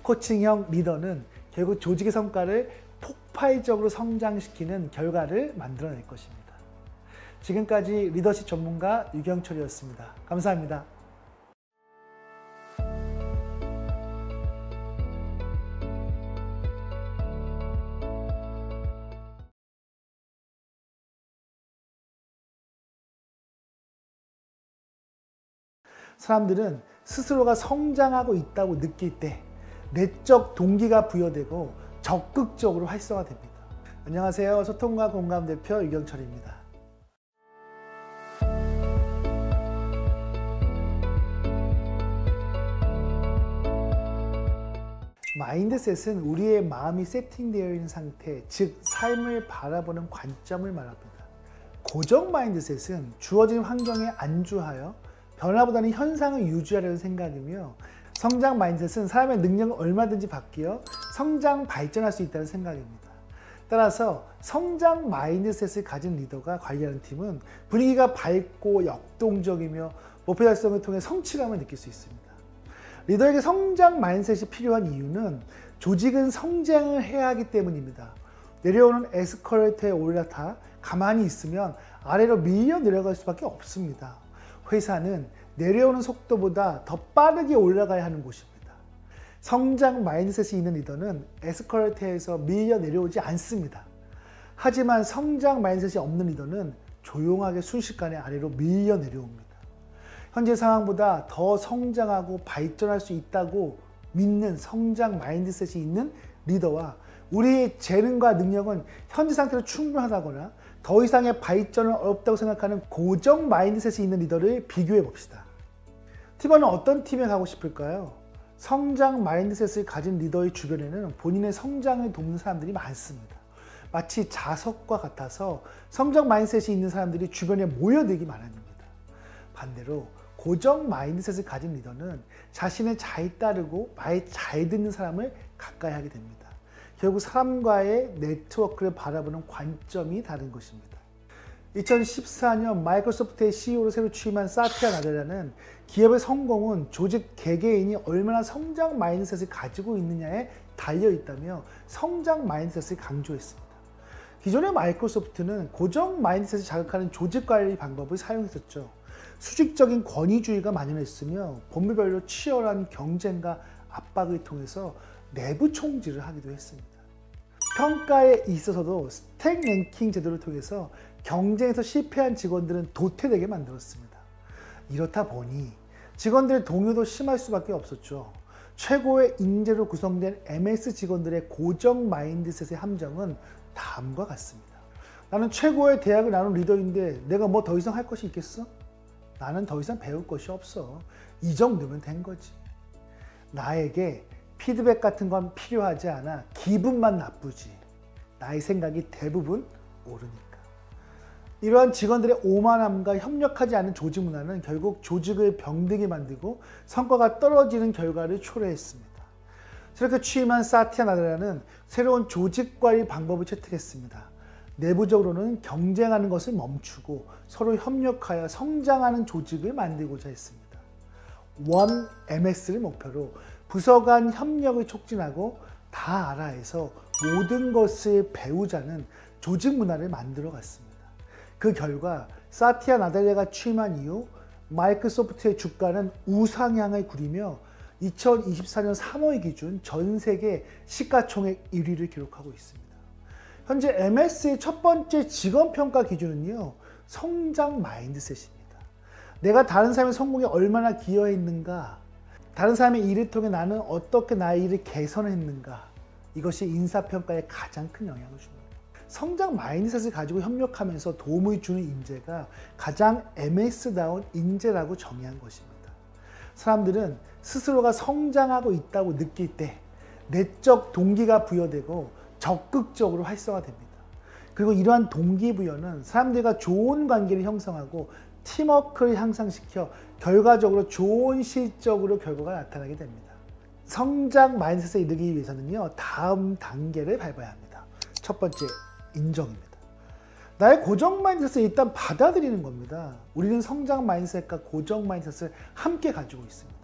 코칭형 리더는 결국 조직의 성과를 폭발적으로 성장시키는 결과를 만들어낼 것입니다. 지금까지 리더십 전문가 유경철이었습니다. 감사합니다. 사람들은 스스로가 성장하고 있다고 느낄 때 내적 동기가 부여되고 적극적으로 활성화됩니다. 안녕하세요. 소통과 공감 대표 유경철입니다. 마인드셋은 우리의 마음이 세팅되어 있는 상태, 즉 삶을 바라보는 관점을 말합니다. 고정 마인드셋은 주어진 환경에 안주하여 변화보다는 현상을 유지하려는 생각이며, 성장 마인드셋은 사람의 능력을 얼마든지 바뀌어 성장 발전할 수 있다는 생각입니다. 따라서 성장 마인드셋을 가진 리더가 관리하는 팀은 분위기가 밝고 역동적이며 목표 달성을 통해 성취감을 느낄 수 있습니다. 리더에게 성장 마인드셋이 필요한 이유는 조직은 성장을 해야 하기 때문입니다. 내려오는 에스컬레이터에 올라타 가만히 있으면 아래로 밀려 내려갈 수밖에 없습니다. 회사는 내려오는 속도보다 더 빠르게 올라가야 하는 곳입니다. 성장 마인드셋이 있는 리더는 에스컬레이터에서 밀려 내려오지 않습니다. 하지만 성장 마인드셋이 없는 리더는 조용하게 순식간에 아래로 밀려 내려옵니다. 현재 상황보다 더 성장하고 발전할 수 있다고 믿는 성장 마인드셋이 있는 리더와 우리의 재능과 능력은 현재 상태로 충분하다거나 더 이상의 발전은 어렵다고 생각하는 고정 마인드셋이 있는 리더를 비교해 봅시다. 팀원은 어떤 팀에 가고 싶을까요? 성장 마인드셋을 가진 리더의 주변에는 본인의 성장을 돕는 사람들이 많습니다. 마치 자석과 같아서 성장 마인드셋이 있는 사람들이 주변에 모여들기 마련입니다. 반대로 고정 마인드셋을 가진 리더는 자신의 잘 따르고 말 잘 듣는 사람을 가까이 하게 됩니다. 결국 사람과의 네트워크를 바라보는 관점이 다른 것입니다. 2014년 마이크로소프트의 CEO로 새로 취임한 사티아 나델라는 기업의 성공은 조직 개개인이 얼마나 성장 마인드셋을 가지고 있느냐에 달려 있다며 성장 마인드셋을 강조했습니다. 기존의 마이크로소프트는 고정 마인드셋을 자극하는 조직 관리 방법을 사용했었죠. 수직적인 권위주의가 만연했으며 본부별로 치열한 경쟁과 압박을 통해서 내부 총질을 하기도 했습니다. 평가에 있어서도 스택 랭킹 제도를 통해서 경쟁에서 실패한 직원들은 도태되게 만들었습니다. 이렇다 보니 직원들의 동요도 심할 수밖에 없었죠. 최고의 인재로 구성된 MS 직원들의 고정 마인드셋의 함정은 다음과 같습니다. 나는 최고의 대학을 나눈 리더인데 내가 뭐 더 이상 할 것이 있겠어? 나는 더 이상 배울 것이 없어. 이 정도면 된 거지. 나에게 피드백 같은 건 필요하지 않아. 기분만 나쁘지. 나의 생각이 대부분 옳으니까. 이러한 직원들의 오만함과 협력하지 않은 조직 문화는 결국 조직을 병들게 만들고 성과가 떨어지는 결과를 초래했습니다. 저렇게 취임한 사티아 나델라는 새로운 조직 관리 방법을 채택했습니다. 내부적으로는 경쟁하는 것을 멈추고 서로 협력하여 성장하는 조직을 만들고자 했습니다. 원 MS를 목표로 부서 간 협력을 촉진하고 다 알아해서 모든 것을 배우자는 조직 문화를 만들어 갔습니다. 그 결과 사티아 나델라가 취임한 이후 마이크로소프트의 주가는 우상향을 구리며 2024년 3월 기준 전 세계 시가총액 1위를 기록하고 있습니다. 현재 MS의 첫 번째 직원평가 기준은요, 성장 마인드셋입니다. 내가 다른 사람의 성공에 얼마나 기여했는가, 다른 사람의 일을 통해 나는 어떻게 나의 일을 개선했는가, 이것이 인사평가에 가장 큰 영향을 줍니다. 성장 마인드셋을 가지고 협력하면서 도움을 주는 인재가 가장 MS다운 인재라고 정의한 것입니다. 사람들은 스스로가 성장하고 있다고 느낄 때 내적 동기가 부여되고 적극적으로 활성화됩니다. 그리고 이러한 동기부여는 사람들과 좋은 관계를 형성하고 팀워크를 향상시켜 결과적으로 좋은 실적으로 결과가 나타나게 됩니다. 성장 마인드셋에 이르기 위해서는요, 다음 단계를 밟아야 합니다. 첫 번째, 인정입니다. 나의 고정 마인드셋을 일단 받아들이는 겁니다. 우리는 성장 마인드셋과 고정 마인드셋을 함께 가지고 있습니다.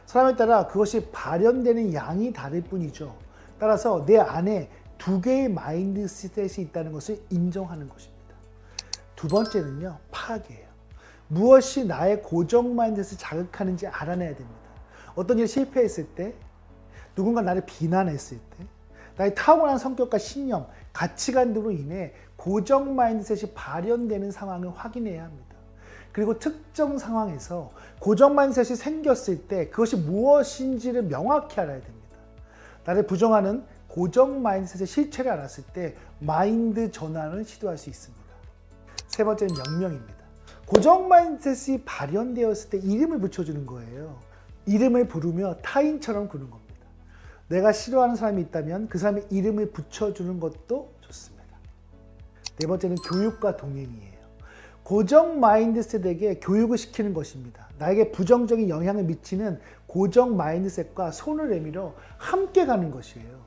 사람에 따라 그것이 발현되는 양이 다를 뿐이죠. 따라서 내 안에 두 개의 마인드셋이 있다는 것을 인정하는 것입니다. 두 번째는요, 파악이에요. 무엇이 나의 고정 마인드셋을 자극하는지 알아내야 됩니다. 어떤 일이 실패했을 때, 누군가 나를 비난했을 때, 나의 타고난 성격과 신념, 가치관 등으로 인해 고정 마인드셋이 발현되는 상황을 확인해야 합니다. 그리고 특정 상황에서 고정 마인드셋이 생겼을 때 그것이 무엇인지를 명확히 알아야 됩니다. 나를 부정하는 고정 마인드셋의 실체를 알았을 때 마인드 전환을 시도할 수 있습니다. 세 번째는 명명입니다. 고정 마인드셋이 발현되었을 때 이름을 붙여주는 거예요. 이름을 부르며 타인처럼 구는 겁니다. 내가 싫어하는 사람이 있다면 그 사람의 이름을 붙여주는 것도 좋습니다. 네 번째는 교육과 동행이에요. 고정 마인드셋에게 교육을 시키는 것입니다. 나에게 부정적인 영향을 미치는 고정 마인드셋과 손을 내밀어 함께 가는 것이에요.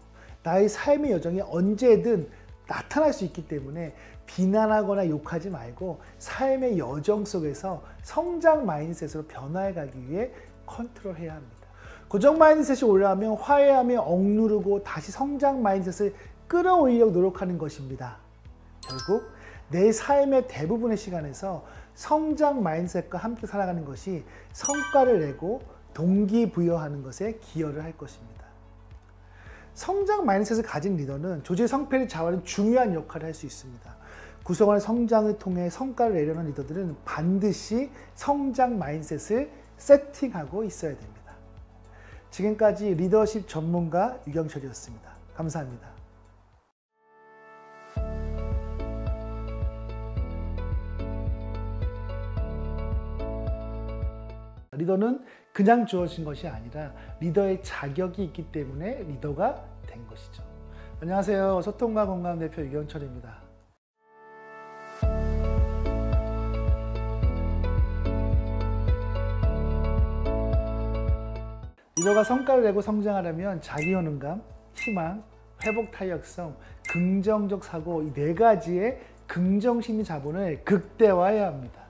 나의 삶의 여정이 언제든 나타날 수 있기 때문에 비난하거나 욕하지 말고 삶의 여정 속에서 성장 마인드셋으로 변화해가기 위해 컨트롤해야 합니다. 고정 마인드셋이 올라가면 화해하며 억누르고 다시 성장 마인드셋을 끌어올리려고 노력하는 것입니다. 결국 내 삶의 대부분의 시간에서 성장 마인드셋과 함께 살아가는 것이 성과를 내고 동기부여하는 것에 기여를 할 것입니다. 성장 마인드셋을 가진 리더는 조직의 성패를 좌우하는 중요한 역할을 할 수 있습니다. 구성원의 성장을 통해 성과를 내려는 리더들은 반드시 성장 마인드셋을 세팅하고 있어야 됩니다. 지금까지 리더십 전문가 유경철이었습니다. 감사합니다. 리더는 그냥 주어진 것이 아니라 리더의 자격이 있기 때문에 리더가 된 것이죠. 안녕하세요. 소통과 공감 대표 유경철입니다. 리더가 성과를 내고 성장하려면 자기 효능감, 희망, 회복 탄력성, 긍정적 사고, 이 네 가지의 긍정심리 자본을 극대화해야 합니다.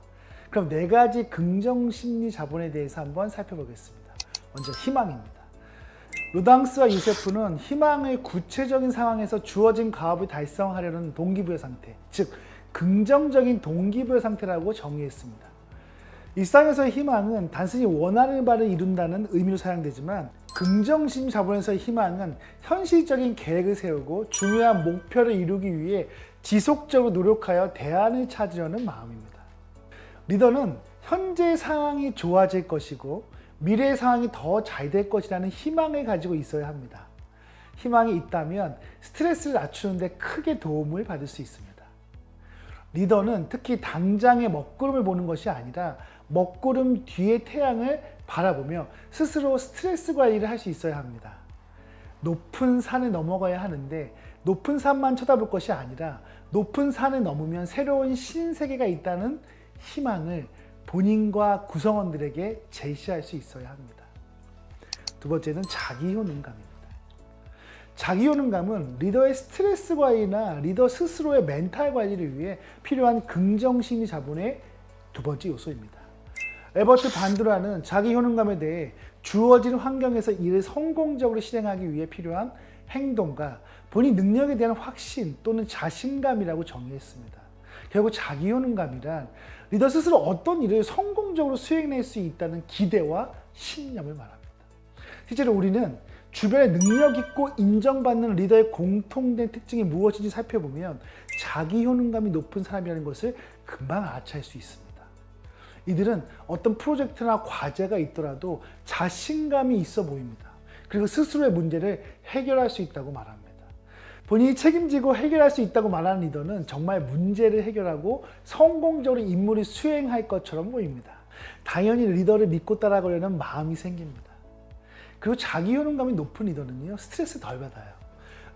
그럼 네 가지 긍정심리 자본에 대해서 한번 살펴보겠습니다. 먼저 희망입니다. 루당스와 유세프는 희망을 구체적인 상황에서 주어진 과업을 달성하려는 동기부여 상태, 즉 긍정적인 동기부여 상태라고 정의했습니다. 일상에서의 희망은 단순히 원하는 바를 이룬다는 의미로 사용되지만 긍정심 자본에서의 희망은 현실적인 계획을 세우고 중요한 목표를 이루기 위해 지속적으로 노력하여 대안을 찾으려는 마음입니다. 리더는 현재 상황이 좋아질 것이고 미래의 상황이 더 잘 될 것이라는 희망을 가지고 있어야 합니다. 희망이 있다면 스트레스를 낮추는 데 크게 도움을 받을 수 있습니다. 리더는 특히 당장의 먹구름을 보는 것이 아니라 먹구름 뒤의 태양을 바라보며 스스로 스트레스 관리를 할 수 있어야 합니다. 높은 산을 넘어가야 하는데 높은 산만 쳐다볼 것이 아니라 높은 산을 넘으면 새로운 신세계가 있다는 희망을 본인과 구성원들에게 제시할 수 있어야 합니다. 두 번째는 자기 효능감입니다. 자기 효능감은 리더의 스트레스 관리나 리더 스스로의 멘탈 관리를 위해 필요한 긍정심리 자본의 두 번째 요소입니다. 에버트 반두라는 자기 효능감에 대해 주어진 환경에서 일을 성공적으로 실행하기 위해 필요한 행동과 본인 능력에 대한 확신 또는 자신감이라고 정의했습니다. 결국 자기 효능감이란 리더 스스로 어떤 일을 성공적으로 수행할 수 있다는 기대와 신념을 말합니다. 실제로 우리는 주변에 능력 있고 인정받는 리더의 공통된 특징이 무엇인지 살펴보면 자기 효능감이 높은 사람이라는 것을 금방 알아챌 수 있습니다. 이들은 어떤 프로젝트나 과제가 있더라도 자신감이 있어 보입니다. 그리고 스스로의 문제를 해결할 수 있다고 말합니다. 본인이 책임지고 해결할 수 있다고 말하는 리더는 정말 문제를 해결하고 성공적으로 임무를 수행할 것처럼 보입니다. 당연히 리더를 믿고 따라가려는 마음이 생깁니다. 그리고 자기 효능감이 높은 리더는요, 스트레스 덜 받아요.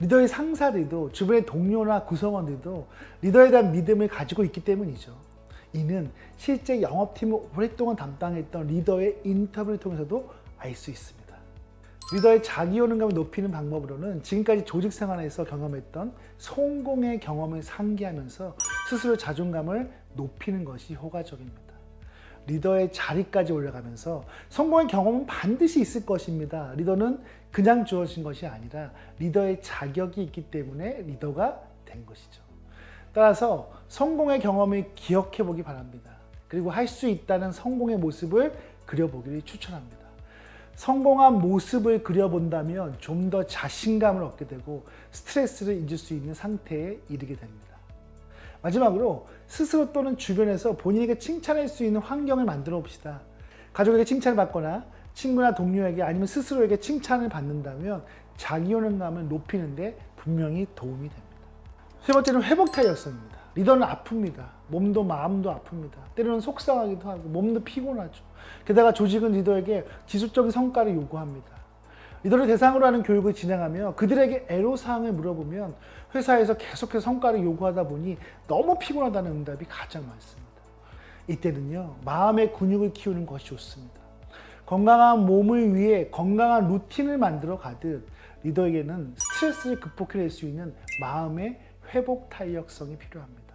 리더의 상사들도 주변의 동료나 구성원들도 리더에 대한 믿음을 가지고 있기 때문이죠. 이는 실제 영업팀을 오랫동안 담당했던 리더의 인터뷰를 통해서도 알 수 있습니다. 리더의 자기 효능감을 높이는 방법으로는 지금까지 조직 생활에서 경험했던 성공의 경험을 상기하면서 스스로 자존감을 높이는 것이 효과적입니다. 리더의 자리까지 올라가면서 성공의 경험은 반드시 있을 것입니다. 리더는 그냥 주어진 것이 아니라 리더의 자격이 있기 때문에 리더가 된 것이죠. 따라서 성공의 경험을 기억해 보기 바랍니다. 그리고 할 수 있다는 성공의 모습을 그려보기를 추천합니다. 성공한 모습을 그려본다면 좀 더 자신감을 얻게 되고 스트레스를 잊을 수 있는 상태에 이르게 됩니다. 마지막으로 스스로 또는 주변에서 본인에게 칭찬할 수 있는 환경을 만들어 봅시다. 가족에게 칭찬을 받거나 친구나 동료에게 아니면 스스로에게 칭찬을 받는다면 자기 효능감을 높이는 데 분명히 도움이 됩니다. 세 번째는 회복 탄력성입니다. 리더는 아픕니다. 몸도 마음도 아픕니다. 때로는 속상하기도 하고 몸도 피곤하죠. 게다가 조직은 리더에게 지속적인 성과를 요구합니다. 리더를 대상으로 하는 교육을 진행하며 그들에게 애로사항을 물어보면 회사에서 계속해서 성과를 요구하다 보니 너무 피곤하다는 응답이 가장 많습니다. 이때는요, 마음의 근육을 키우는 것이 좋습니다. 건강한 몸을 위해 건강한 루틴을 만들어 가듯 리더에게는 스트레스를 극복해낼 수 있는 마음의 회복 탄력성이 필요합니다.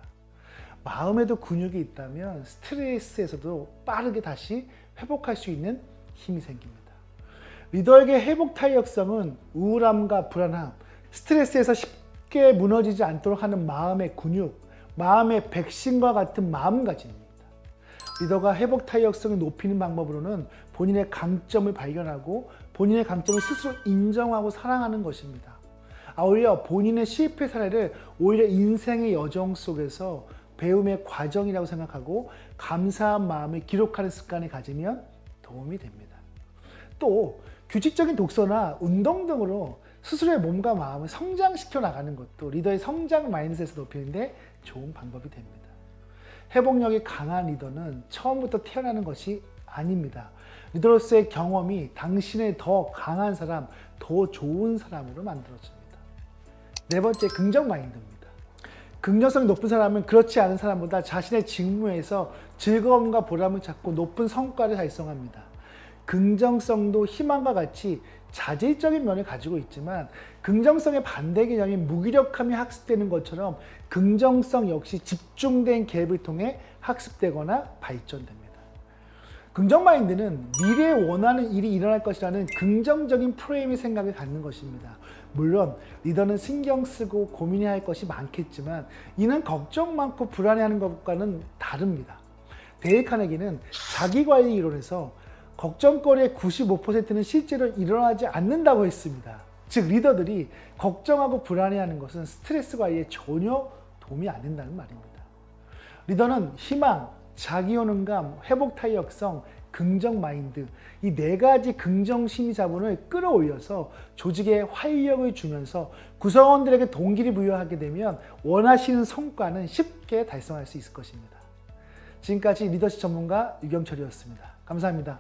마음에도 근육이 있다면 스트레스에서도 빠르게 다시 회복할 수 있는 힘이 생깁니다. 리더에게 회복 탄력성은 우울함과 불안함, 스트레스에서 쉽게 무너지지 않도록 하는 마음의 근육, 마음의 백신과 같은 마음가짐입니다. 리더가 회복 탄력성을 높이는 방법으로는 본인의 강점을 발견하고 본인의 강점을 스스로 인정하고 사랑하는 것입니다. 아울러 본인의 실패 사례를 오히려 인생의 여정 속에서 배움의 과정이라고 생각하고 감사한 마음을 기록하는 습관을 가지면 도움이 됩니다. 또 규칙적인 독서나 운동 등으로 스스로의 몸과 마음을 성장시켜 나가는 것도 리더의 성장 마인드셋을 높이는 데 좋은 방법이 됩니다. 회복력이 강한 리더는 처음부터 태어나는 것이 아닙니다. 리더로서의 경험이 당신을 더 강한 사람, 더 좋은 사람으로 만들어줍니다. 네 번째, 긍정 마인드입니다. 긍정성이 높은 사람은 그렇지 않은 사람보다 자신의 직무에서 즐거움과 보람을 찾고 높은 성과를 달성합니다. 긍정성도 희망과 같이 자질적인 면을 가지고 있지만 긍정성의 반대 개념인 무기력함이 학습되는 것처럼 긍정성 역시 집중된 갭을 통해 학습되거나 발전됩니다. 긍정 마인드는 미래에 원하는 일이 일어날 것이라는 긍정적인 프레임의 생각을 갖는 것입니다. 물론 리더는 신경 쓰고 고민해야 할 것이 많겠지만 이는 걱정 많고 불안해하는 것과는 다릅니다. 데일 카네기는 자기관리 이론에서 걱정거리의 95%는 실제로 일어나지 않는다고 했습니다. 즉 리더들이 걱정하고 불안해하는 것은 스트레스 관리에 전혀 도움이 안 된다는 말입니다. 리더는 희망, 자기효능감, 회복 탄력성, 긍정 마인드 이 네 가지 긍정 심리 자본을 끌어올려서 조직에 활력을 주면서 구성원들에게 동기를 부여하게 되면 원하시는 성과는 쉽게 달성할 수 있을 것입니다. 지금까지 리더십 전문가 유경철이었습니다. 감사합니다.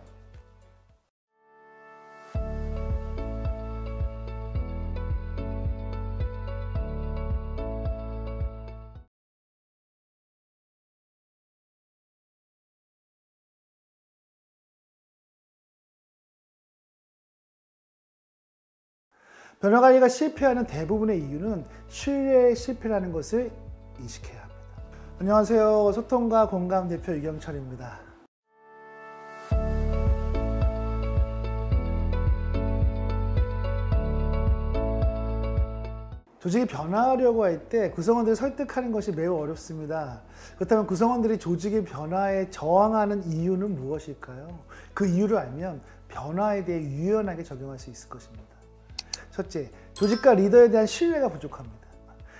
변화관리가 실패하는 대부분의 이유는 신뢰의 실패라는 것을 인식해야 합니다. 안녕하세요. 소통과 공감 대표 유경철입니다. 조직이 변화하려고 할 때 구성원들을 설득하는 것이 매우 어렵습니다. 그렇다면 구성원들이 조직의 변화에 저항하는 이유는 무엇일까요? 그 이유를 알면 변화에 대해 유연하게 적용할 수 있을 것입니다. 첫째, 조직과 리더에 대한 신뢰가 부족합니다.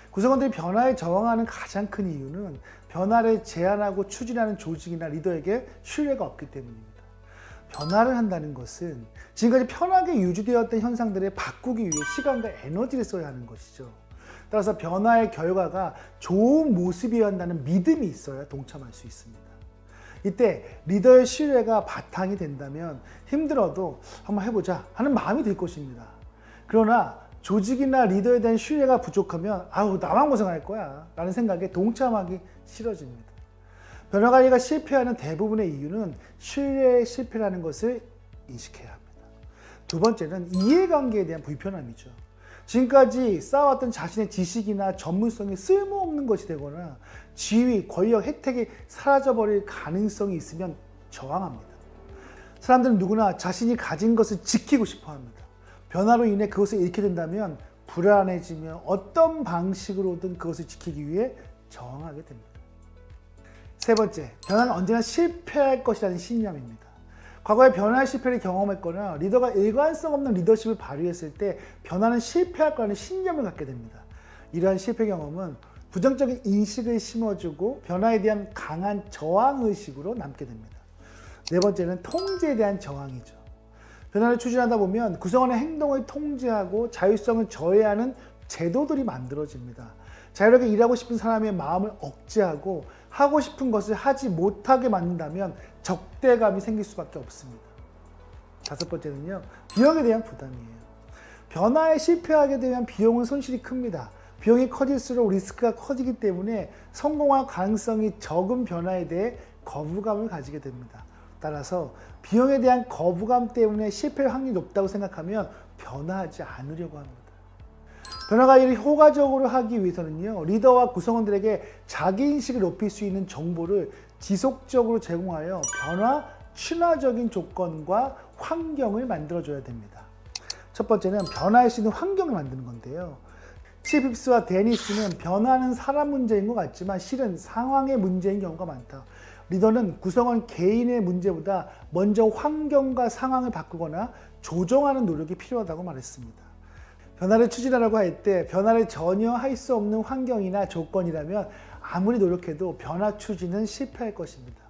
구성원들이 변화에 저항하는 가장 큰 이유는 변화를 제안하고 추진하는 조직이나 리더에게 신뢰가 없기 때문입니다. 변화를 한다는 것은 지금까지 편하게 유지되었던 현상들을 바꾸기 위해 시간과 에너지를 써야 하는 것이죠. 따라서 변화의 결과가 좋은 모습이어야 한다는 믿음이 있어야 동참할 수 있습니다. 이때 리더의 신뢰가 바탕이 된다면 힘들어도 한번 해보자 하는 마음이 들 것입니다. 그러나 조직이나 리더에 대한 신뢰가 부족하면 아우 나만 고생할 거야 라는 생각에 동참하기 싫어집니다. 변화관리가 실패하는 대부분의 이유는 신뢰의 실패라는 것을 인식해야 합니다. 두 번째는 이해관계에 대한 불편함이죠. 지금까지 쌓아왔던 자신의 지식이나 전문성이 쓸모없는 것이 되거나 지위, 권력, 혜택이 사라져버릴 가능성이 있으면 저항합니다. 사람들은 누구나 자신이 가진 것을 지키고 싶어 합니다. 변화로 인해 그것을 잃게 된다면 불안해지며 어떤 방식으로든 그것을 지키기 위해 저항하게 됩니다. 세 번째, 변화는 언제나 실패할 것이라는 신념입니다. 과거에 변화의 실패를 경험했거나 리더가 일관성 없는 리더십을 발휘했을 때 변화는 실패할 거라는 신념을 갖게 됩니다. 이러한 실패 경험은 부정적인 인식을 심어주고 변화에 대한 강한 저항의식으로 남게 됩니다. 네 번째는 통제에 대한 저항이죠. 변화를 추진하다 보면 구성원의 행동을 통제하고 자율성을 저해하는 제도들이 만들어집니다. 자유롭게 일하고 싶은 사람의 마음을 억제하고 하고 싶은 것을 하지 못하게 만든다면 적대감이 생길 수밖에 없습니다. 다섯 번째는요, 비용에 대한 부담이에요. 변화에 실패하게 되면 비용은 손실이 큽니다. 비용이 커질수록 리스크가 커지기 때문에 성공할 가능성이 적은 변화에 대해 거부감을 가지게 됩니다. 따라서 비용에 대한 거부감 때문에 실패할 확률이 높다고 생각하면 변화하지 않으려고 합니다. 변화관리를 효과적으로 하기 위해서는요, 리더와 구성원들에게 자기인식을 높일 수 있는 정보를 지속적으로 제공하여 변화 친화적인 조건과 환경을 만들어줘야 됩니다. 첫 번째는 변화할 수 있는 환경을 만드는 건데요. 치핍스와 데니스는 변화는 사람 문제인 것 같지만 실은 상황의 문제인 경우가 많다. 리더는 구성원 개인의 문제보다 먼저 환경과 상황을 바꾸거나 조정하는 노력이 필요하다고 말했습니다. 변화를 추진하려고 할 때 변화를 전혀 할 수 없는 환경이나 조건이라면 아무리 노력해도 변화 추진은 실패할 것입니다.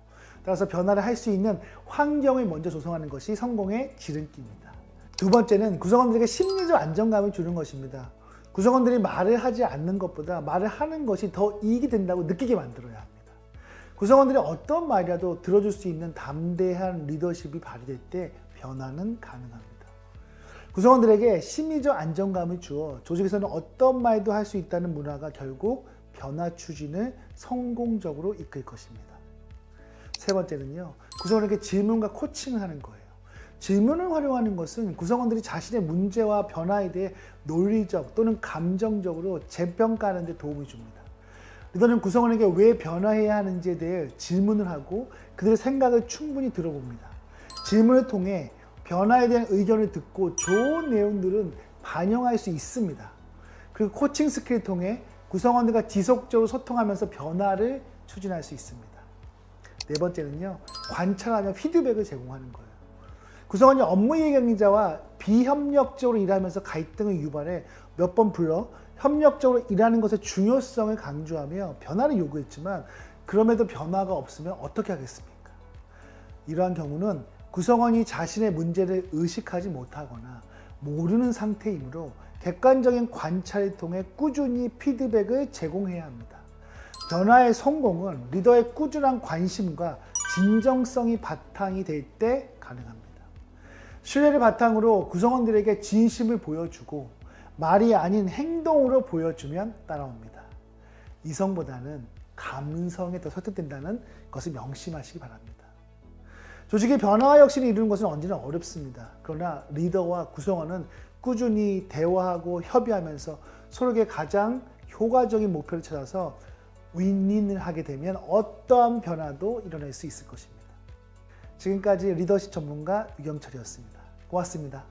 따라서 변화를 할 수 있는 환경을 먼저 조성하는 것이 성공의 지름길입니다. 두 번째는 구성원들에게 심리적 안정감을 주는 것입니다. 구성원들이 말을 하지 않는 것보다 말을 하는 것이 더 이익이 된다고 느끼게 만들어야 합니다. 구성원들이 어떤 말이라도 들어줄 수 있는 담대한 리더십이 발휘될 때 변화는 가능합니다. 구성원들에게 심리적 안정감을 주어 조직에서는 어떤 말도 할 수 있다는 문화가 결국 변화 추진을 성공적으로 이끌 것입니다. 세 번째는요, 구성원에게 질문과 코칭을 하는 거예요. 질문을 활용하는 것은 구성원들이 자신의 문제와 변화에 대해 논리적 또는 감정적으로 재평가하는 데 도움을 줍니다. 리더는 구성원에게 왜 변화해야 하는지에 대해 질문을 하고 그들의 생각을 충분히 들어봅니다. 질문을 통해 변화에 대한 의견을 듣고 좋은 내용들은 반영할 수 있습니다. 그리고 코칭 스킬을 통해 구성원들과 지속적으로 소통하면서 변화를 추진할 수 있습니다. 네 번째는요, 관찰하며 피드백을 제공하는 거예요. 구성원이 업무 예경자와 비협력적으로 일하면서 갈등을 유발해 몇 번 불러 협력적으로 일하는 것의 중요성을 강조하며 변화를 요구했지만 그럼에도 변화가 없으면 어떻게 하겠습니까? 이러한 경우는 구성원이 자신의 문제를 의식하지 못하거나 모르는 상태이므로 객관적인 관찰을 통해 꾸준히 피드백을 제공해야 합니다. 변화의 성공은 리더의 꾸준한 관심과 진정성이 바탕이 될 때 가능합니다. 신뢰를 바탕으로 구성원들에게 진심을 보여주고 말이 아닌 행동으로 보여주면 따라옵니다. 이성보다는 감성에 더 설득된다는 것을 명심하시기 바랍니다. 조직의 변화와 혁신을 이루는 것은 언제나 어렵습니다. 그러나 리더와 구성원은 꾸준히 대화하고 협의하면서 서로에게 가장 효과적인 목표를 찾아서 윈윈을 하게 되면 어떠한 변화도 일어날 수 있을 것입니다. 지금까지 리더십 전문가 유경철이었습니다. 고맙습니다.